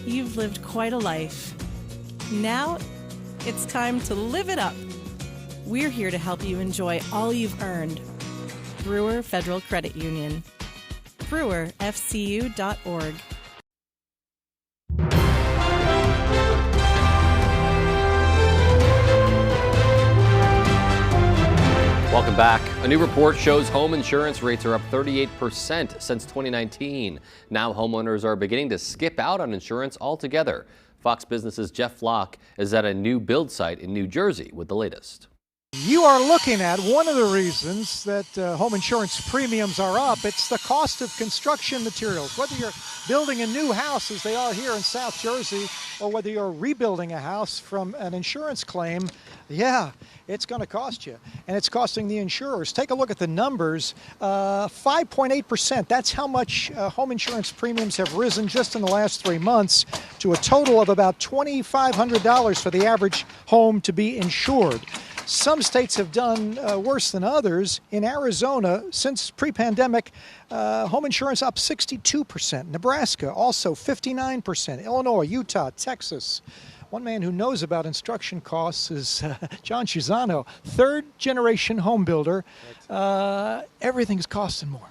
Speaker 31: You've lived quite a life. Now, it's time to live it up. We're here to help you enjoy all you've earned. Brewer Federal Credit Union. brewerfcu.org.
Speaker 2: Welcome back. A new report shows home insurance rates are up 38% since 2019. Now homeowners are beginning to skip out on insurance altogether. Fox Business's Jeff Flock is at a new build site in New Jersey with the latest.
Speaker 6: You are looking at one of the reasons that home insurance premiums are up. It's the cost of construction materials. Whether you're building a new house, as they are here in South Jersey, or whether you're rebuilding a house from an insurance claim, yeah, it's going to cost you. And it's costing the insurers. Take a look at the numbers. 5.8%. That's how much home insurance premiums have risen just in the last 3 months, to a total of about $2,500 for the average home to be insured. Some states have done worse than others. In Arizona, since pre-pandemic, home insurance up 62%. Nebraska also 59%. Illinois, Utah, Texas. One man who knows about instruction costs is John Chuzano, third-generation home builder. Everything's costing more.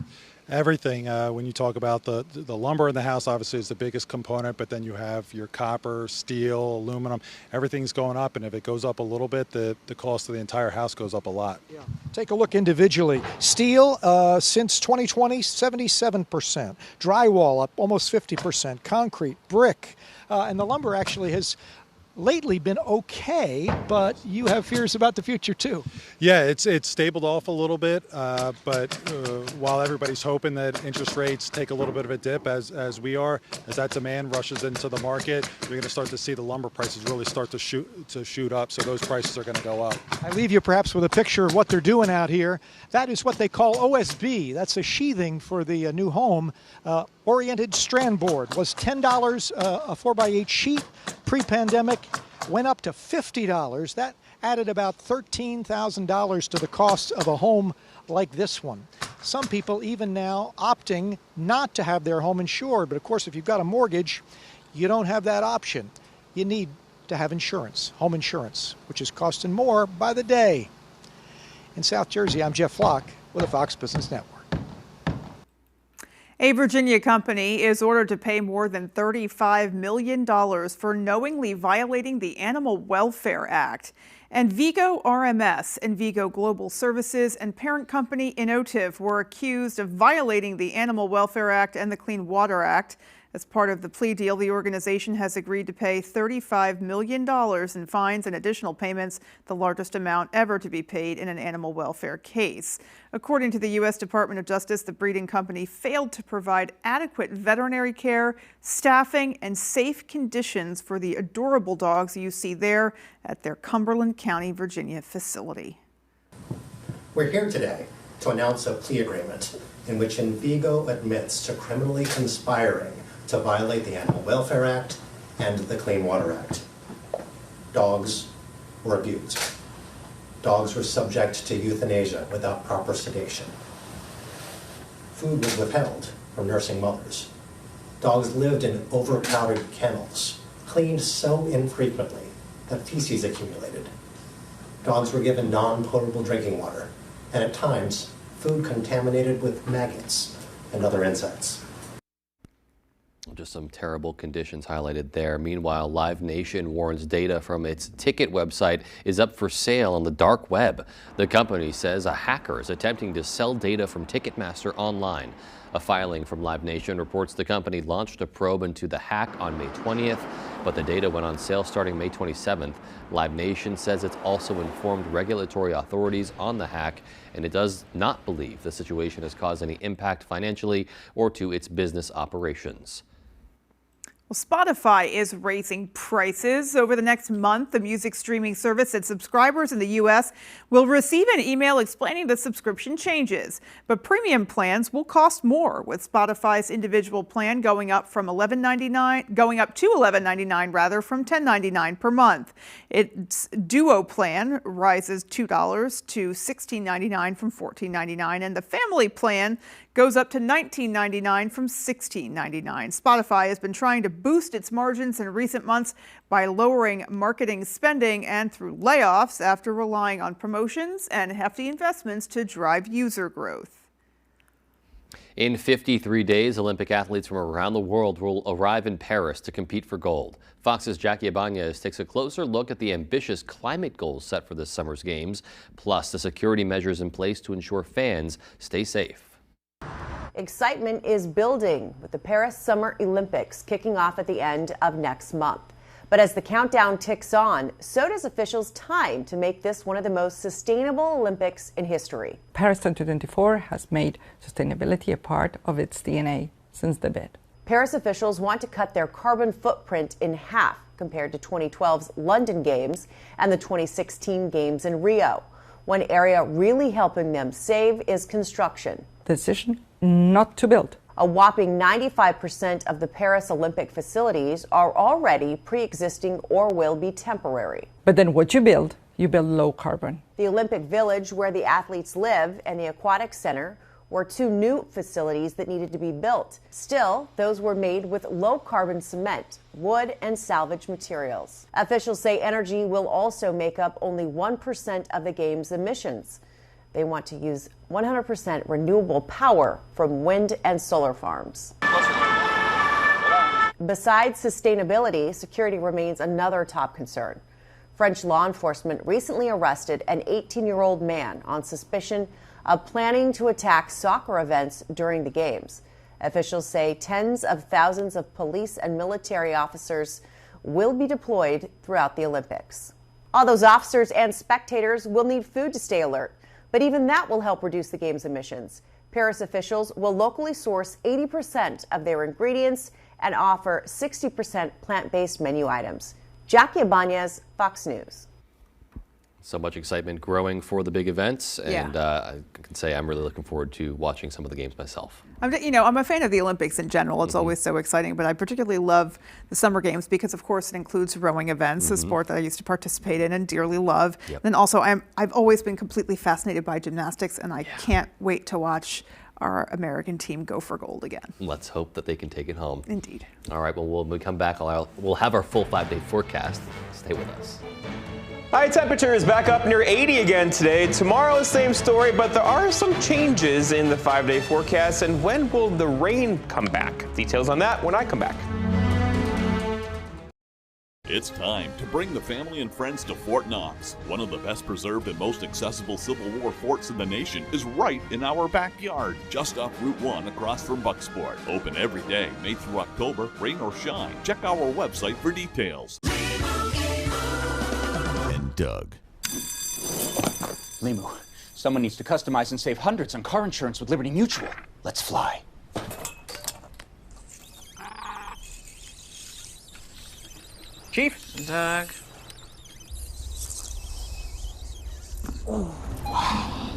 Speaker 7: Everything. When you talk about the lumber in the house, obviously is the biggest component, but then you have your copper, steel, aluminum. Everything's going up, and if it goes up a little bit, the cost of the entire house goes up a lot.
Speaker 6: Yeah. Take a look individually. Steel, since 2020, 77%. Drywall up almost 50%. Concrete, brick, and the lumber actually has lately been okay, but you have fears about the future too.
Speaker 7: Yeah, it's stabled off a little bit, but while everybody's hoping that interest rates take a little bit of a dip, as we are, as that demand rushes into the market, you're going to start to see the lumber prices really start to shoot up. So those prices are going to go up.
Speaker 6: I leave you perhaps with a picture of what they're doing out here. That is what they call OSB. That's a sheathing for the new home. Oriented strand board was $10 a 4x8 sheet. Pre-pandemic, went up to $50. That added about $13,000 to the cost of a home like this one. Some people even now opting not to have their home insured. But of course, if you've got a mortgage, you don't have that option. You need to have insurance, home insurance, which is costing more by the day. In South Jersey, I'm Jeff Flock with the Fox Business Network.
Speaker 1: A Virginia company is ordered to pay more than $35 million for knowingly violating the Animal Welfare Act. And Vigo RMS, Vigo Global Services, and parent company Innotiv were accused of violating the Animal Welfare Act and the Clean Water Act. As part of the plea deal, the organization has agreed to pay $35 million in fines and additional payments, the largest amount ever to be paid in an animal welfare case. According to the U.S. Department of Justice, the breeding company failed to provide adequate veterinary care, staffing, and safe conditions for the adorable dogs you see there at their Cumberland County, Virginia facility.
Speaker 8: We're here today to announce a plea agreement in which Vigo admits to criminally conspiring to violate the Animal Welfare Act and the Clean Water Act. Dogs were abused. Dogs were subject to euthanasia without proper sedation. Food was withheld from nursing mothers. Dogs lived in overcrowded kennels, cleaned so infrequently that feces accumulated. Dogs were given non-potable drinking water, and at times, food contaminated with maggots and other insects.
Speaker 2: Just some terrible conditions highlighted there. Meanwhile, Live Nation warns data from its ticket website is up for sale on the dark web. The company says a hacker is attempting to sell data from Ticketmaster online. A filing from Live Nation reports the company launched a probe into the hack on May 20th, but the data went on sale starting May 27th. Live Nation says it's also informed regulatory authorities on the hack, and it does not believe the situation has caused any impact financially or to its business operations.
Speaker 1: Well, Spotify is raising prices. Over the next month, the music streaming service said subscribers in the U.S. will receive an email explaining the subscription changes. But premium plans will cost more, with Spotify's individual plan going up to $11.99 rather from $10.99 per month. Its Duo plan rises $2 to $16.99 from $14.99, and the family plan goes up to $19.99 from $16.99. Spotify has been trying to boost its margins in recent months by lowering marketing spending and through layoffs after relying on promotions and hefty investments to drive user growth.
Speaker 2: In 53 days, Olympic athletes from around the world will arrive in Paris to compete for gold. Fox's Jackie Ibanez takes a closer look at the ambitious climate goals set for this summer's games, plus the security measures in place to ensure fans stay safe.
Speaker 9: Excitement is building with the Paris Summer Olympics kicking off at the end of next month. But as the countdown ticks on, so does officials' time to make this one of the most sustainable Olympics in history.
Speaker 10: Paris 2024 has made sustainability a part of its DNA since the bid.
Speaker 9: Paris officials want to cut their carbon footprint in half compared to 2012's London Games and the 2016 Games in Rio. One area really helping them save is construction.
Speaker 10: The decision not to build.
Speaker 9: A whopping 95% of the Paris Olympic facilities are already pre-existing or will be temporary.
Speaker 10: But then what you build low carbon.
Speaker 9: The Olympic Village, where the athletes live, and the Aquatic Center were two new facilities that needed to be built. Still, those were made with low carbon cement, wood, and salvage materials. Officials say energy will also make up only 1% of the game's emissions. They want to use 100% renewable power from wind and solar farms. Besides sustainability, security remains another top concern. French law enforcement recently arrested an 18-year-old man on suspicion of planning to attack soccer events during the games. Officials say tens of thousands of police and military officers will be deployed throughout the Olympics. All those officers and spectators will need food to stay alert. But even that will help reduce the game's emissions. Paris officials will locally source 80% of their ingredients and offer 60% plant-based menu items. Jackie Ibanez, Fox News.
Speaker 2: So much excitement growing for the big events, and I can say I'm really looking forward to watching some of the games myself.
Speaker 1: I'm a fan of the Olympics in general. It's always so exciting, but I particularly love the Summer Games because, of course, it includes rowing events, a sport that I used to participate in and dearly love. Then also, I've always been completely fascinated by gymnastics, and I can't wait to watch our American team go for gold again.
Speaker 2: Let's hope that they can take it home.
Speaker 1: Indeed.
Speaker 2: All right, well, when we come back, we'll have our full 5-day forecast. Stay with us.
Speaker 11: High temperature is back up near 80 again today. Tomorrow, same story, but there are some changes in the 5-day forecast. And when will the rain come back? Details on that when I come back.
Speaker 12: It's time to bring the family and friends to Fort Knox. One of the best preserved and most accessible Civil War forts in the nation is right in our backyard, just off Route 1 across from Bucksport. Open every day, May through October, rain or shine. Check our website for details. Doug.
Speaker 13: Limu, someone needs to customize and save hundreds on car insurance with Liberty Mutual. Let's fly.
Speaker 16: Chief? Doug.
Speaker 13: Oh, wow.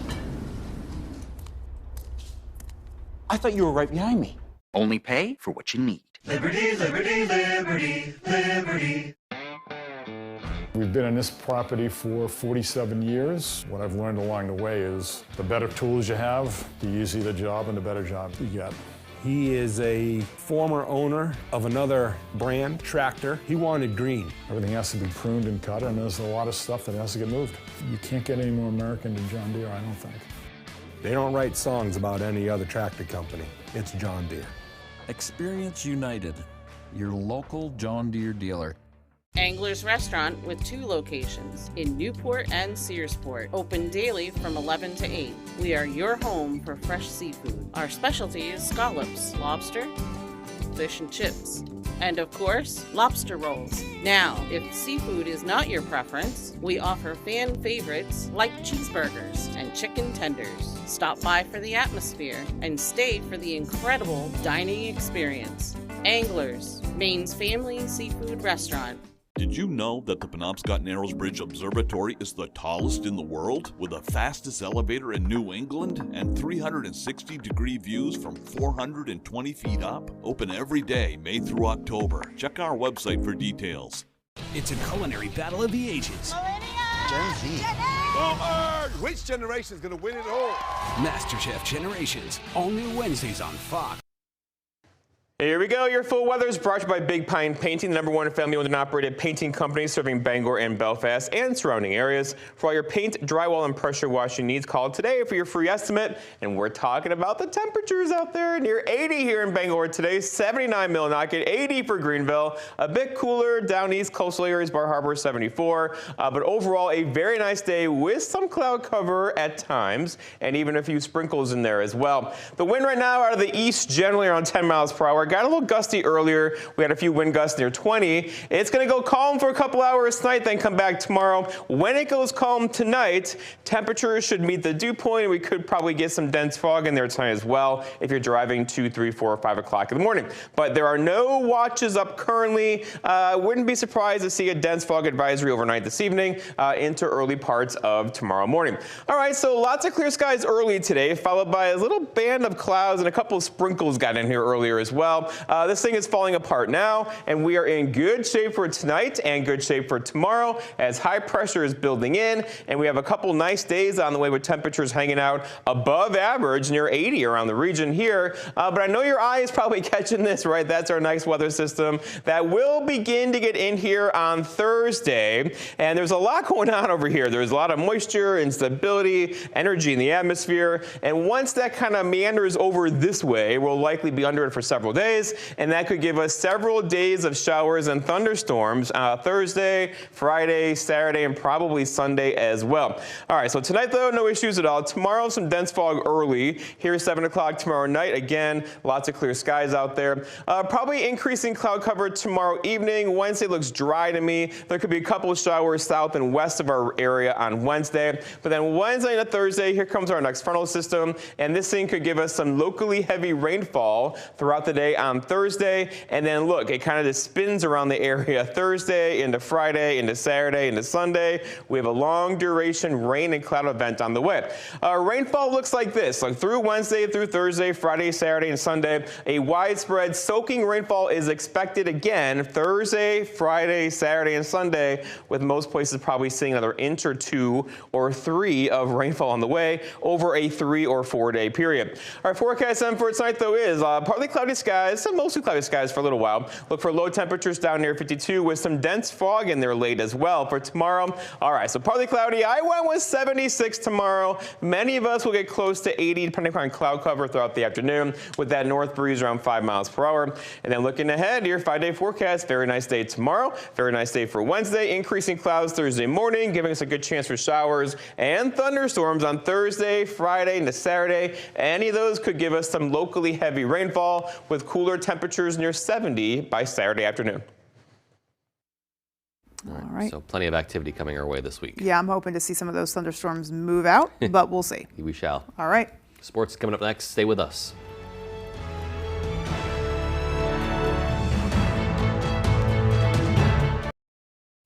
Speaker 13: I thought you were right behind me.
Speaker 16: Only pay for what you need.
Speaker 21: Liberty, liberty, liberty, liberty.
Speaker 23: We've been on this property for 47 years. What I've learned along the way is the better tools you have, the easier the job and the better job you get.
Speaker 14: He is a former owner of another brand, tractor. He wanted green.
Speaker 23: Everything has to be pruned and cut, and there's a lot of stuff that has to get moved. You can't get any more American than John Deere, I don't think.
Speaker 14: They don't write songs about any other tractor company. It's John Deere.
Speaker 15: Experience United, your local John Deere dealer.
Speaker 17: Angler's Restaurant with 2 locations in Newport and Searsport. Open daily from 11 to 8. We are your home for fresh seafood. Our specialty is scallops, lobster, fish and chips, and of course, lobster rolls. Now, if seafood is not your preference, we offer fan favorites like cheeseburgers and chicken tenders. Stop by for the atmosphere and stay for the incredible dining experience. Anglers, Maine's family seafood restaurant.
Speaker 12: Did you know that the Penobscot Narrows Bridge Observatory is the tallest in the world, with the fastest elevator in New England and 360-degree views from 420 feet up? Open every day, May through October. Check our website for details.
Speaker 25: It's a culinary battle of the ages.
Speaker 21: Gen Z.
Speaker 18: Boomers! Which generation is going to win it all?
Speaker 25: MasterChef Generations, all new Wednesdays on Fox.
Speaker 11: Here we go. Your full weather is brought to you by Big Pine Painting, the #1 family-owned and operated painting company serving Bangor and Belfast and surrounding areas. For all your paint, drywall, and pressure washing needs, call today for your free estimate. And we're talking about the temperatures out there. Near 80 here in Bangor today, 79 Millinocket, 80 for Greenville. A bit cooler down east coastal areas, Bar Harbor 74. But overall, a very nice day with some cloud cover at times and even a few sprinkles in there as well. The wind right now out of the east, generally around 10 miles per hour. Got a little gusty earlier. We had a few wind gusts near 20. It's going to go calm for a couple hours tonight, then come back tomorrow. When it goes calm tonight, temperatures should meet the dew point. We could probably get some dense fog in there tonight as well if you're driving 2, 3, 4, or 5 o'clock in the morning. But there are no watches up currently. Wouldn't be surprised to see a dense fog advisory overnight this evening into early parts of tomorrow morning. All right, so lots of clear skies early today, followed by a little band of clouds and a couple of sprinkles got in here earlier as well. This thing is falling apart now, and we are in good shape for tonight and good shape for tomorrow as high pressure is building in, and we have a couple nice days on the way with temperatures hanging out above average, near 80 around the region here. But I know your eye is probably catching this, right? That's our nice weather system that will begin to get in here on Thursday, and there's a lot going on over here. There's a lot of moisture, instability, energy in the atmosphere, and once that kind of meanders over this way, we'll likely be under it for several days. And that could give us several days of showers and thunderstorms Thursday, Friday, Saturday, and probably Sunday as well. All right, so tonight, though, no issues at all. Tomorrow, some dense fog early. Here, 7 o'clock tomorrow night. Again, lots of clear skies out there. Probably increasing cloud cover tomorrow evening. Wednesday looks dry to me. There could be a couple of showers south and west of our area on Wednesday. But then Wednesday and Thursday, here comes our next frontal system. And this thing could give us some locally heavy rainfall throughout the day on Thursday, and then look, it kind of just spins around the area Thursday into Friday, into Saturday, into Sunday. We have a long duration rain and cloud event on the way. Rainfall looks like this, like through Wednesday, through Thursday, Friday, Saturday, and Sunday. A widespread soaking rainfall is expected again Thursday, Friday, Saturday, and Sunday, with most places probably seeing another inch or 2 or 3 of rainfall on the way over a 3 or 4 day period. Our forecast then for tonight, though, is partly cloudy skies, some mostly cloudy skies for a little while. Look for low temperatures down near 52 with some dense fog in there late as well for tomorrow. All right, so partly cloudy. I went with 76 tomorrow. Many of us will get close to 80 depending upon cloud cover throughout the afternoon with that north breeze around 5 miles per hour. And then looking ahead, your 5-day forecast, very nice day tomorrow, very nice day for Wednesday, increasing clouds Thursday morning, giving us a good chance for showers and thunderstorms on Thursday, Friday, into Saturday. Any of those could give us some locally heavy rainfall with cooler temperatures near 70 by Saturday afternoon.
Speaker 1: All right.
Speaker 2: So plenty of activity coming our way this week.
Speaker 1: Yeah, I'm hoping to see some of those thunderstorms move out, but we'll see.
Speaker 2: We shall.
Speaker 1: All right.
Speaker 2: Sports coming up next. Stay with us.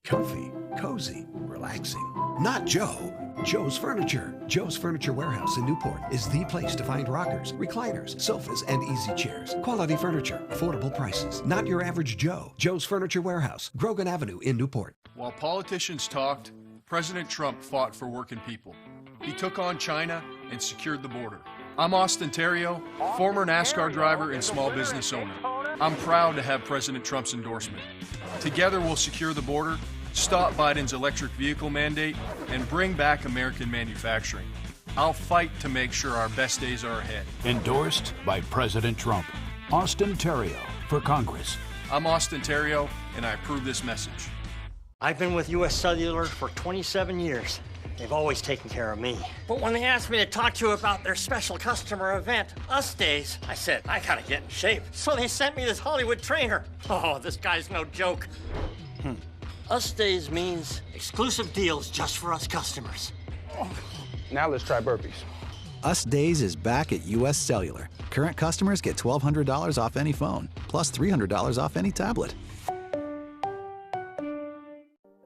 Speaker 19: Comfy, cozy, relaxing. Not Joe. Joe's Furniture. Joe's Furniture Warehouse in Newport is the place to find rockers, recliners, sofas, and easy chairs. Quality furniture, affordable prices. Not your average Joe. Joe's Furniture Warehouse, Grogan Avenue in Newport.
Speaker 20: While politicians talked, President Trump fought for working people. He took on China and secured the border. I'm Austin Terrio, former NASCAR driver and small business owner. I'm proud to have President Trump's endorsement. Together we'll secure the border, stop Biden's electric vehicle mandate, and bring back American manufacturing. I'll fight to make sure our best days are ahead.
Speaker 3: Endorsed by President Trump. Austin Terrio for Congress.
Speaker 20: I'm Austin Terrio, and I approve this message.
Speaker 4: I've been with U.S. Cellular for 27 years. They've always taken care of me. But when they asked me to talk to you about their special customer event, Us Days, I said, I gotta get in shape. So they sent me this Hollywood trainer. Oh, this guy's no joke. Us Days means exclusive deals just for us customers.
Speaker 5: Now let's try burpees.
Speaker 22: Us Days is back at U.S. Cellular. Current customers get $1,200 off any phone, plus $300 off any tablet.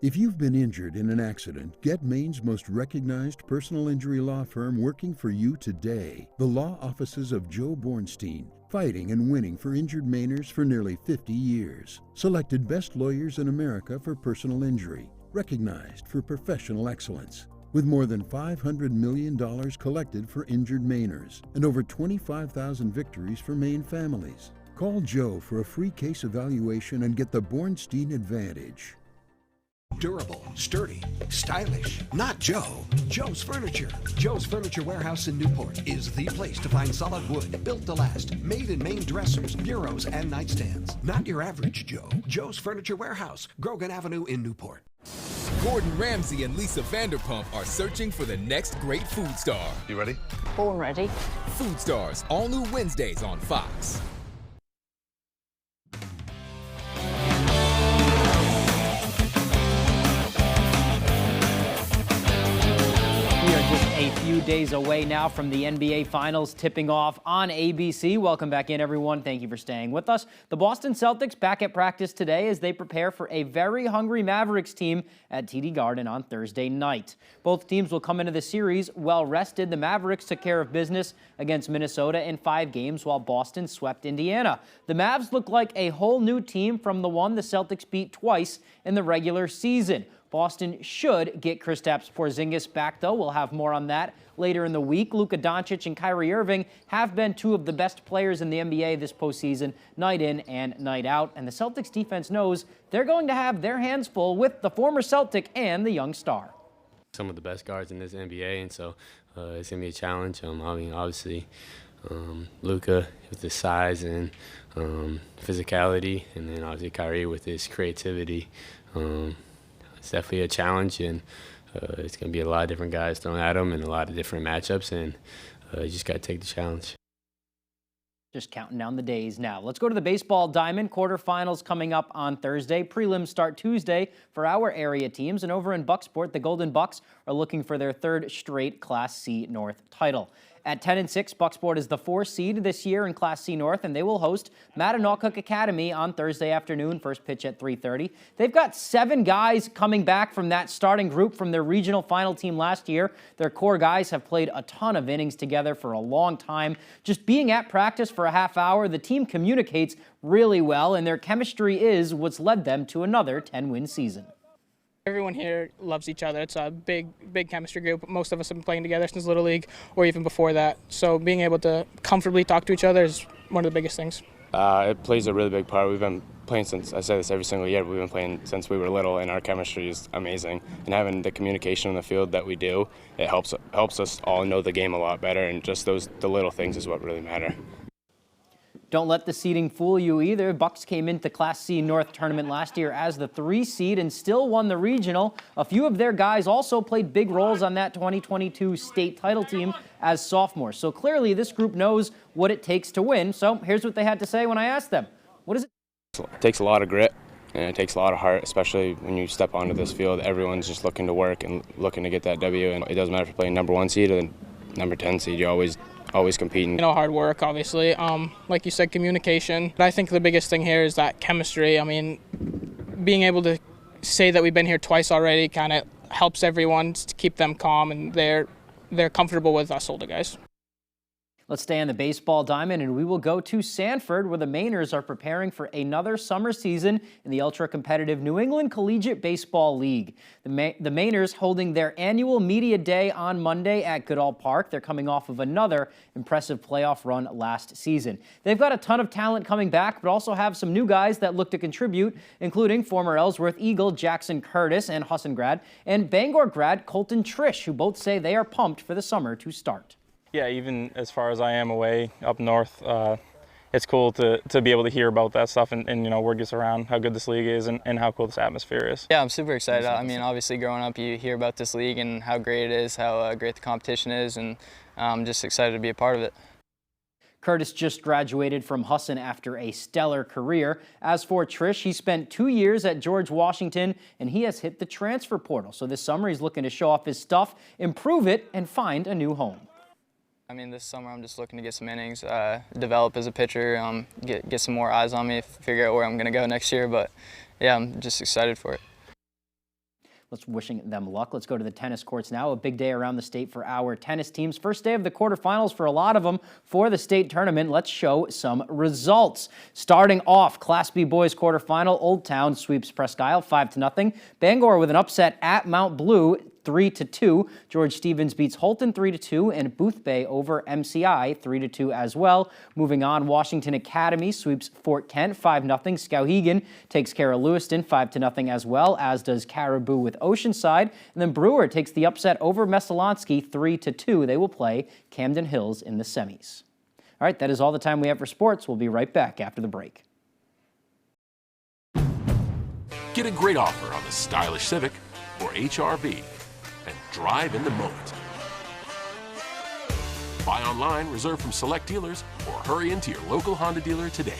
Speaker 24: If you've been injured in an accident, get Maine's most recognized personal injury law firm working for you today. The law offices of Joe Bornstein, fighting and winning for injured Mainers for nearly 50 years. Selected best lawyers in America for personal injury, recognized for professional excellence. With more than $500 million collected for injured Mainers and over 25,000 victories for Maine families. Call Joe for a free case evaluation and get the Bornstein Advantage.
Speaker 19: Durable, sturdy, stylish. Not Joe. Joe's Furniture. Joe's Furniture Warehouse in Newport is the place to find solid wood, built to last, made in Maine dressers, bureaus, and nightstands. Not your average Joe. Joe's Furniture Warehouse, Grogan Avenue in Newport.
Speaker 26: Gordon Ramsay and Lisa Vanderpump are searching for the next great food star.
Speaker 18: You ready?
Speaker 27: Born ready.
Speaker 26: Food Stars, all new Wednesdays on Fox.
Speaker 28: We are just a few days away now from the NBA Finals tipping off on ABC. Welcome back in, everyone. Thank you for staying with us. The Boston Celtics back at practice today as they prepare for a very hungry Mavericks team at TD Garden on Thursday night. Both teams will come into the series well rested. The Mavericks took care of business against Minnesota in 5 games while Boston swept Indiana. The Mavs look like a whole new team from the one the Celtics beat twice in the regular season. Boston should get Kristaps Porzingis back, though. We'll have more on that later in the week. Luka Doncic and Kyrie Irving have been 2 of the best players in the NBA this postseason, night in and night out. And the Celtics defense knows they're going to have their hands full with the former Celtic and the young star.
Speaker 29: Some of the best guards in this NBA, and so it's going to be a challenge. Obviously, Luka with his size and physicality, and then obviously Kyrie with his creativity. It's definitely a challenge, and it's going to be a lot of different guys thrown at him and a lot of different matchups, and you just got to take the challenge.
Speaker 28: Just counting down the days now. Let's go to the baseball diamond. Quarterfinals coming up on Thursday. Prelims start Tuesday for our area teams. And over in Bucksport, the Golden Bucks are looking for their 3rd straight Class C North title. At 10-6, Bucksport is the 4th seed this year in Class C North, and they will host Mattanock Academy on Thursday afternoon, first pitch at 3:30. They've got 7 guys coming back from that starting group from their regional final team last year. Their core guys have played a ton of innings together for a long time. Just being at practice for a half hour, the team communicates really well, and their chemistry is what's led them to another 10-win season.
Speaker 30: Everyone here loves each other. It's a big chemistry group. Most of us have been playing together since Little League or even before that. So being able to comfortably talk to each other is one of the biggest things.
Speaker 31: It plays a really big part. We've been playing since, I say this every single year, but we've been playing since we were little, and our chemistry is amazing. And having the communication on the field that we do, it helps us all know the game a lot better, and just the little things is what really matter.
Speaker 28: Don't let the seeding fool you either. Bucks came into Class C North tournament last year as the 3 seed and still won the regional. A few of their guys also played big roles on that 2022 state title team as sophomores. So clearly this group knows what it takes to win. So here's what they had to say when I asked them. What is it?
Speaker 31: It takes a lot of grit, and it takes a lot of heart, especially when you step onto this field. Everyone's just looking to work and looking to get that W, and it doesn't matter if you're playing number 1 seed or the number 10 seed. You're always competing.
Speaker 30: Hard work, obviously. Like you said, communication. But I think the biggest thing here is that chemistry. I mean, being able to say that we've been here twice already kind of helps everyone to keep them calm, and they're comfortable with us older guys.
Speaker 28: Let's stay on the baseball diamond, and we will go to Sanford, where the Mainers are preparing for another summer season in the ultra-competitive New England Collegiate Baseball League. The Mainers holding their annual media day on Monday at Goodall Park. They're coming off of another impressive playoff run last season. They've got a ton of talent coming back, but also have some new guys that look to contribute, including former Ellsworth Eagle Jackson Curtis and Husson grad, and Bangor grad Colton Trish, who both say they are pumped for the summer to start.
Speaker 31: Yeah, even as far as I am away up north, it's cool to be able to hear about that stuff and you know, word gets around how good this league is and how cool this atmosphere is.
Speaker 6: Yeah, I'm super excited. I mean, obviously growing up, you hear about this league and how great it is, how great the competition is, and I'm just excited to be a part of it.
Speaker 28: Curtis just graduated from Husson after a stellar career. As for Trish, he spent 2 years at George Washington, and he has hit the transfer portal. So this summer, he's looking to show off his stuff, improve it, and find a new home.
Speaker 6: I mean, this summer I'm just looking to get some innings, develop as a pitcher, get some more eyes on me, figure out where I'm going to go next year. But yeah, I'm just excited for it.
Speaker 28: Let's wishing them luck. Let's go to the tennis courts now. A big day around the state for our tennis teams. First day of the quarterfinals for a lot of them for the state tournament. Let's show some results. Starting off, Class B boys quarterfinal, Old Town sweeps Presque Isle 5-0. Bangor with an upset at Mount Blue, 3-2. George Stevens beats Holton 3-2, and Boothbay over MCI 3-2 as well. Moving on, Washington Academy sweeps Fort Kent 5-0. Skowhegan takes care of Lewiston 5-0 as well, as does Caribou with Oceanside. And then Brewer takes the upset over Messalonsky 3-2. They will play Camden Hills in the semis. All right, that is all the time we have for sports. We'll be right back after the break.
Speaker 7: Get a great offer on the stylish Civic or HR-V and drive in the moment. Buy online, reserve from select dealers, or hurry into your local Honda dealer today.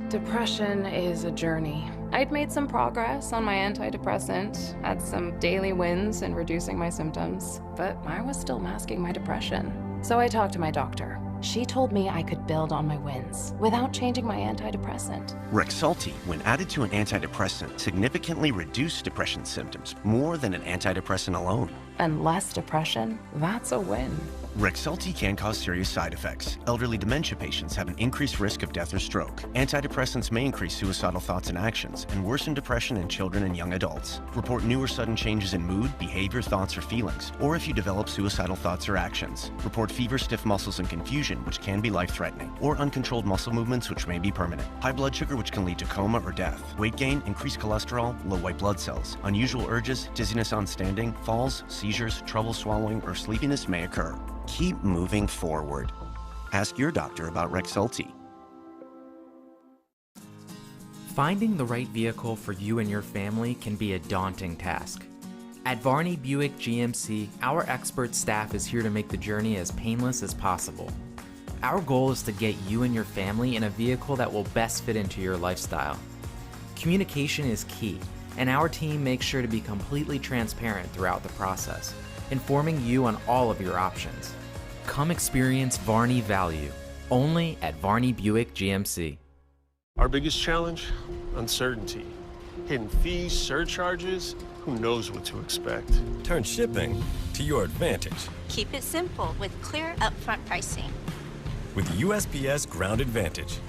Speaker 8: Depression is a journey. I'd made some progress on my antidepressant, had some daily wins in reducing my symptoms, but I was still masking my depression. So I talked to my doctor. She told me I could build on my wins without changing my antidepressant.
Speaker 9: Rexulti, when added to an antidepressant, significantly reduced depression symptoms more than an antidepressant alone.
Speaker 8: And less depression, that's a win.
Speaker 9: Rexulti can cause serious side effects. Elderly dementia patients have an increased risk of death or stroke. Antidepressants may increase suicidal thoughts and actions and worsen depression in children and young adults. Report new or sudden changes in mood, behavior, thoughts, or feelings, or if you develop suicidal thoughts or actions. Report fever, stiff muscles, and confusion, which can be life-threatening, or uncontrolled muscle movements, which may be permanent. High blood sugar, which can lead to coma or death. Weight gain, increased cholesterol, low white blood cells. Unusual urges, dizziness on standing, falls, seizures, trouble swallowing, or sleepiness may occur. Keep moving forward. Ask your doctor about Rexulti.
Speaker 10: Finding the right vehicle for you and your family can be a daunting task. At Varney Buick GMC, our expert staff is here to make the journey as painless as possible. Our goal is to get you and your family in a vehicle that will best fit into your lifestyle. Communication is key, and our team makes sure to be completely transparent throughout the process, informing you on all of your options. Come experience Varney value, only at Varney Buick GMC.
Speaker 13: Our biggest challenge? Uncertainty. Hidden fees, surcharges, who knows what to expect.
Speaker 14: Turn shipping to your advantage.
Speaker 15: Keep it simple with clear upfront pricing.
Speaker 14: With USPS Ground Advantage.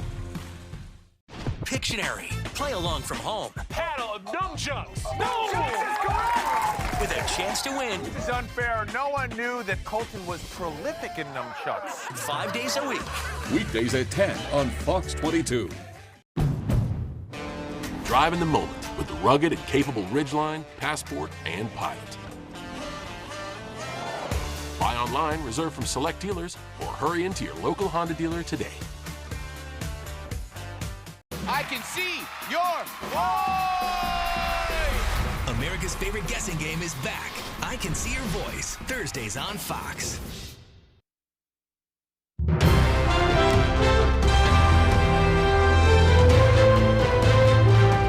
Speaker 16: Pictionary. Play along from home.
Speaker 18: Paddle of nunchucks.
Speaker 16: With a chance to win.
Speaker 18: This is unfair. No one knew that Colton was prolific in nunchucks.
Speaker 16: 5 days a week.
Speaker 3: Weekdays at 10 on Fox 22.
Speaker 7: Drive in the moment with the rugged and capable Ridgeline, Passport, and Pilot. Buy online, reserve from select dealers, or hurry into your local Honda dealer today.
Speaker 18: I can see your voice!
Speaker 16: America's favorite guessing game is back. I Can See Your Voice. Thursdays on Fox.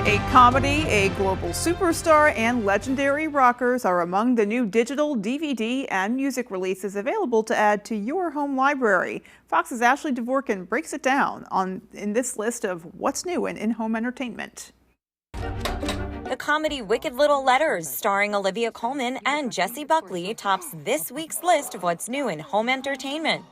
Speaker 1: A comedy, a global superstar, and legendary rockers are among the new digital, DVD, and music releases available to add to your home library. Fox's Ashley Dvorkin breaks it down in this list of what's new in in-home entertainment.
Speaker 2: The comedy Wicked Little Letters, starring Olivia Colman and Jessie Buckley, tops this week's list of what's new in home entertainment.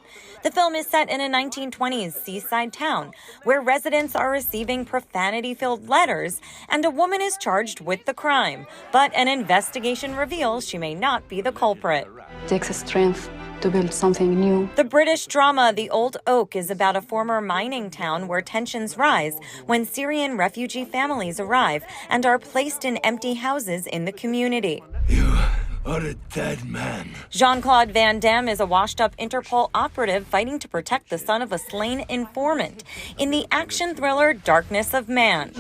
Speaker 2: The film is set in a 1920s seaside town where residents are receiving profanity-filled letters and a woman is charged with the crime. But an investigation reveals she may not be the culprit.
Speaker 4: It takes a strength to build something new.
Speaker 2: The British drama The Old Oak is about a former mining town where tensions rise when Syrian refugee families arrive and are placed in empty houses in the community.
Speaker 5: Or a dead man.
Speaker 2: Jean-Claude Van Damme is a washed-up Interpol operative fighting to protect the son of a slain informant in the action thriller Darkness of Man.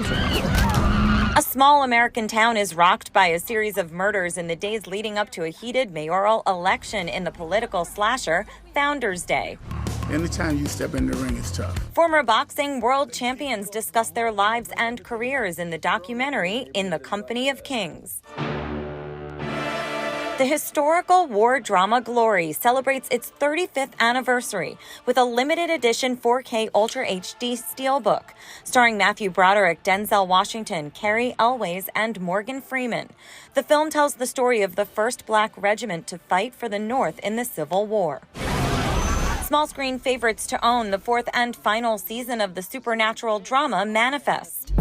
Speaker 2: A small American town is rocked by a series of murders in the days leading up to a heated mayoral election in the political slasher Founders Day.
Speaker 5: Anytime you step in the ring, it's tough.
Speaker 2: Former boxing world champions discuss their lives and careers in the documentary In the Company of Kings. The historical war drama Glory celebrates its 35th anniversary with a limited edition 4K Ultra HD Steelbook, starring Matthew Broderick, Denzel Washington, Carrie Elways, and Morgan Freeman. The film tells the story of the 1st Black Regiment to fight for the North in the Civil War. Small screen favorites to own the 4th and final season of the supernatural drama Manifest.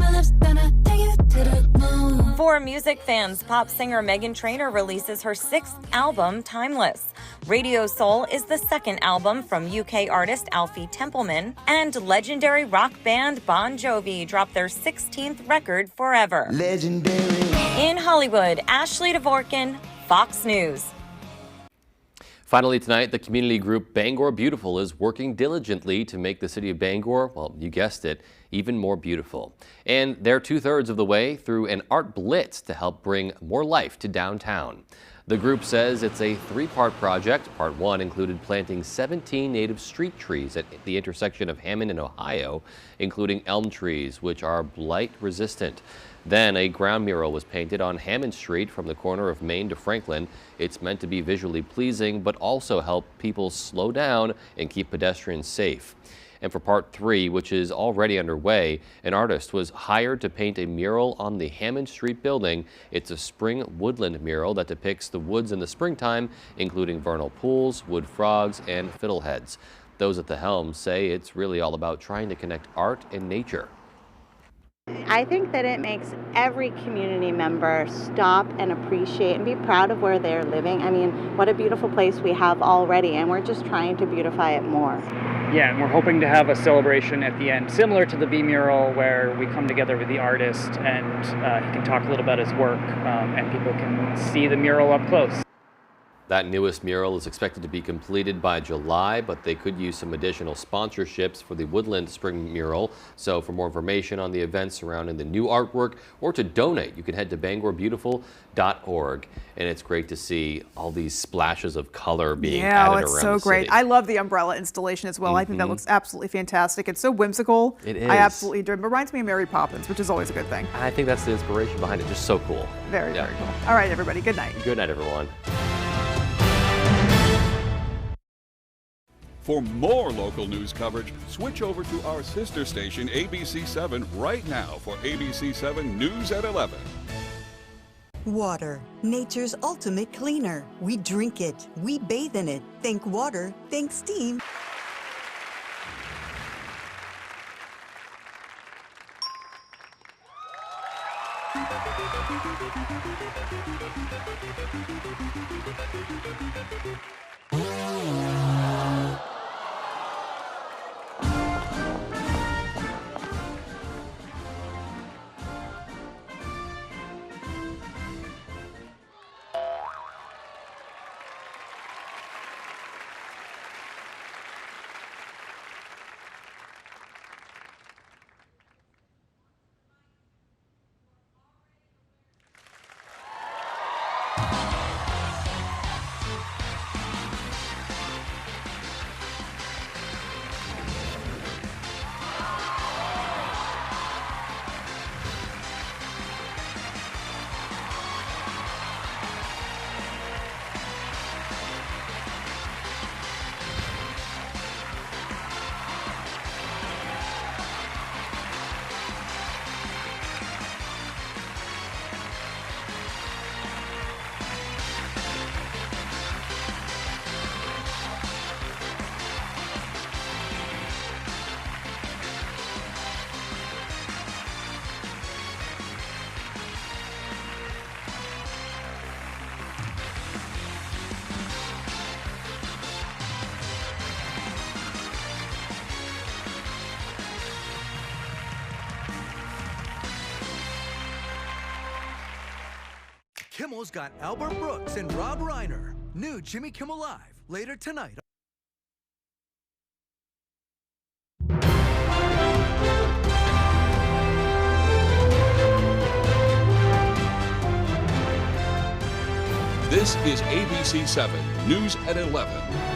Speaker 2: For music fans, pop singer Meghan Trainor releases her 6th album, Timeless. Radio Soul is the 2nd album from UK artist Alfie Templeman, and legendary rock band Bon Jovi dropped their 16th record, Forever.
Speaker 5: Legendary.
Speaker 2: In Hollywood, Ashley Dvorkin, Fox News.
Speaker 11: Finally tonight, the community group Bangor Beautiful is working diligently to make the city of Bangor, well, you guessed it, even more beautiful. And they're 2/3 of the way through an art blitz to help bring more life to downtown. The group says it's a 3-part project. Part 1 included planting 17 native street trees at the intersection of Hammond and Ohio, including elm trees, which are blight resistant. Then a ground mural was painted on Hammond Street from the corner of Main to Franklin. It's meant to be visually pleasing, but also help people slow down and keep pedestrians safe. And for part 3, which is already underway, an artist was hired to paint a mural on the Hammond Street building. It's a spring woodland mural that depicts the woods in the springtime, including vernal pools, wood frogs, and fiddleheads. Those at the helm say it's really all about trying to connect art and nature.
Speaker 12: I think that it makes every community member stop and appreciate and be proud of where they're living. I mean, what a beautiful place we have already, and we're just trying to beautify it more.
Speaker 17: Yeah, and we're hoping to have a celebration at the end, similar to the V mural, where we come together with the artist and he can talk a little about his work and people can see the mural up close.
Speaker 11: That newest mural is expected to be completed by July, but they could use some additional sponsorships for the Woodland Spring mural. So for more information on the events surrounding the new artwork or to donate, you can head to bangorbeautiful.org. And it's great to see all these splashes of color being added around the city.
Speaker 1: Yeah, it's so great. I love the umbrella installation as well. I think that looks absolutely fantastic. It's so whimsical.
Speaker 11: It is.
Speaker 1: I absolutely do. It reminds me of Mary Poppins, which is always a good thing.
Speaker 11: I think that's the inspiration behind it. Just so cool.
Speaker 1: Very, very cool. All right, everybody. Good night.
Speaker 11: Good night, everyone.
Speaker 20: For more local news coverage, switch over to our sister station, ABC7, right now for ABC7 News at 11.
Speaker 21: Water, nature's ultimate cleaner. We drink it, we bathe in it. Think water, think steam.
Speaker 6: Kimmel's got Albert Brooks and Rob Reiner. New Jimmy Kimmel Live, later tonight.
Speaker 20: This is ABC 7 News at 11.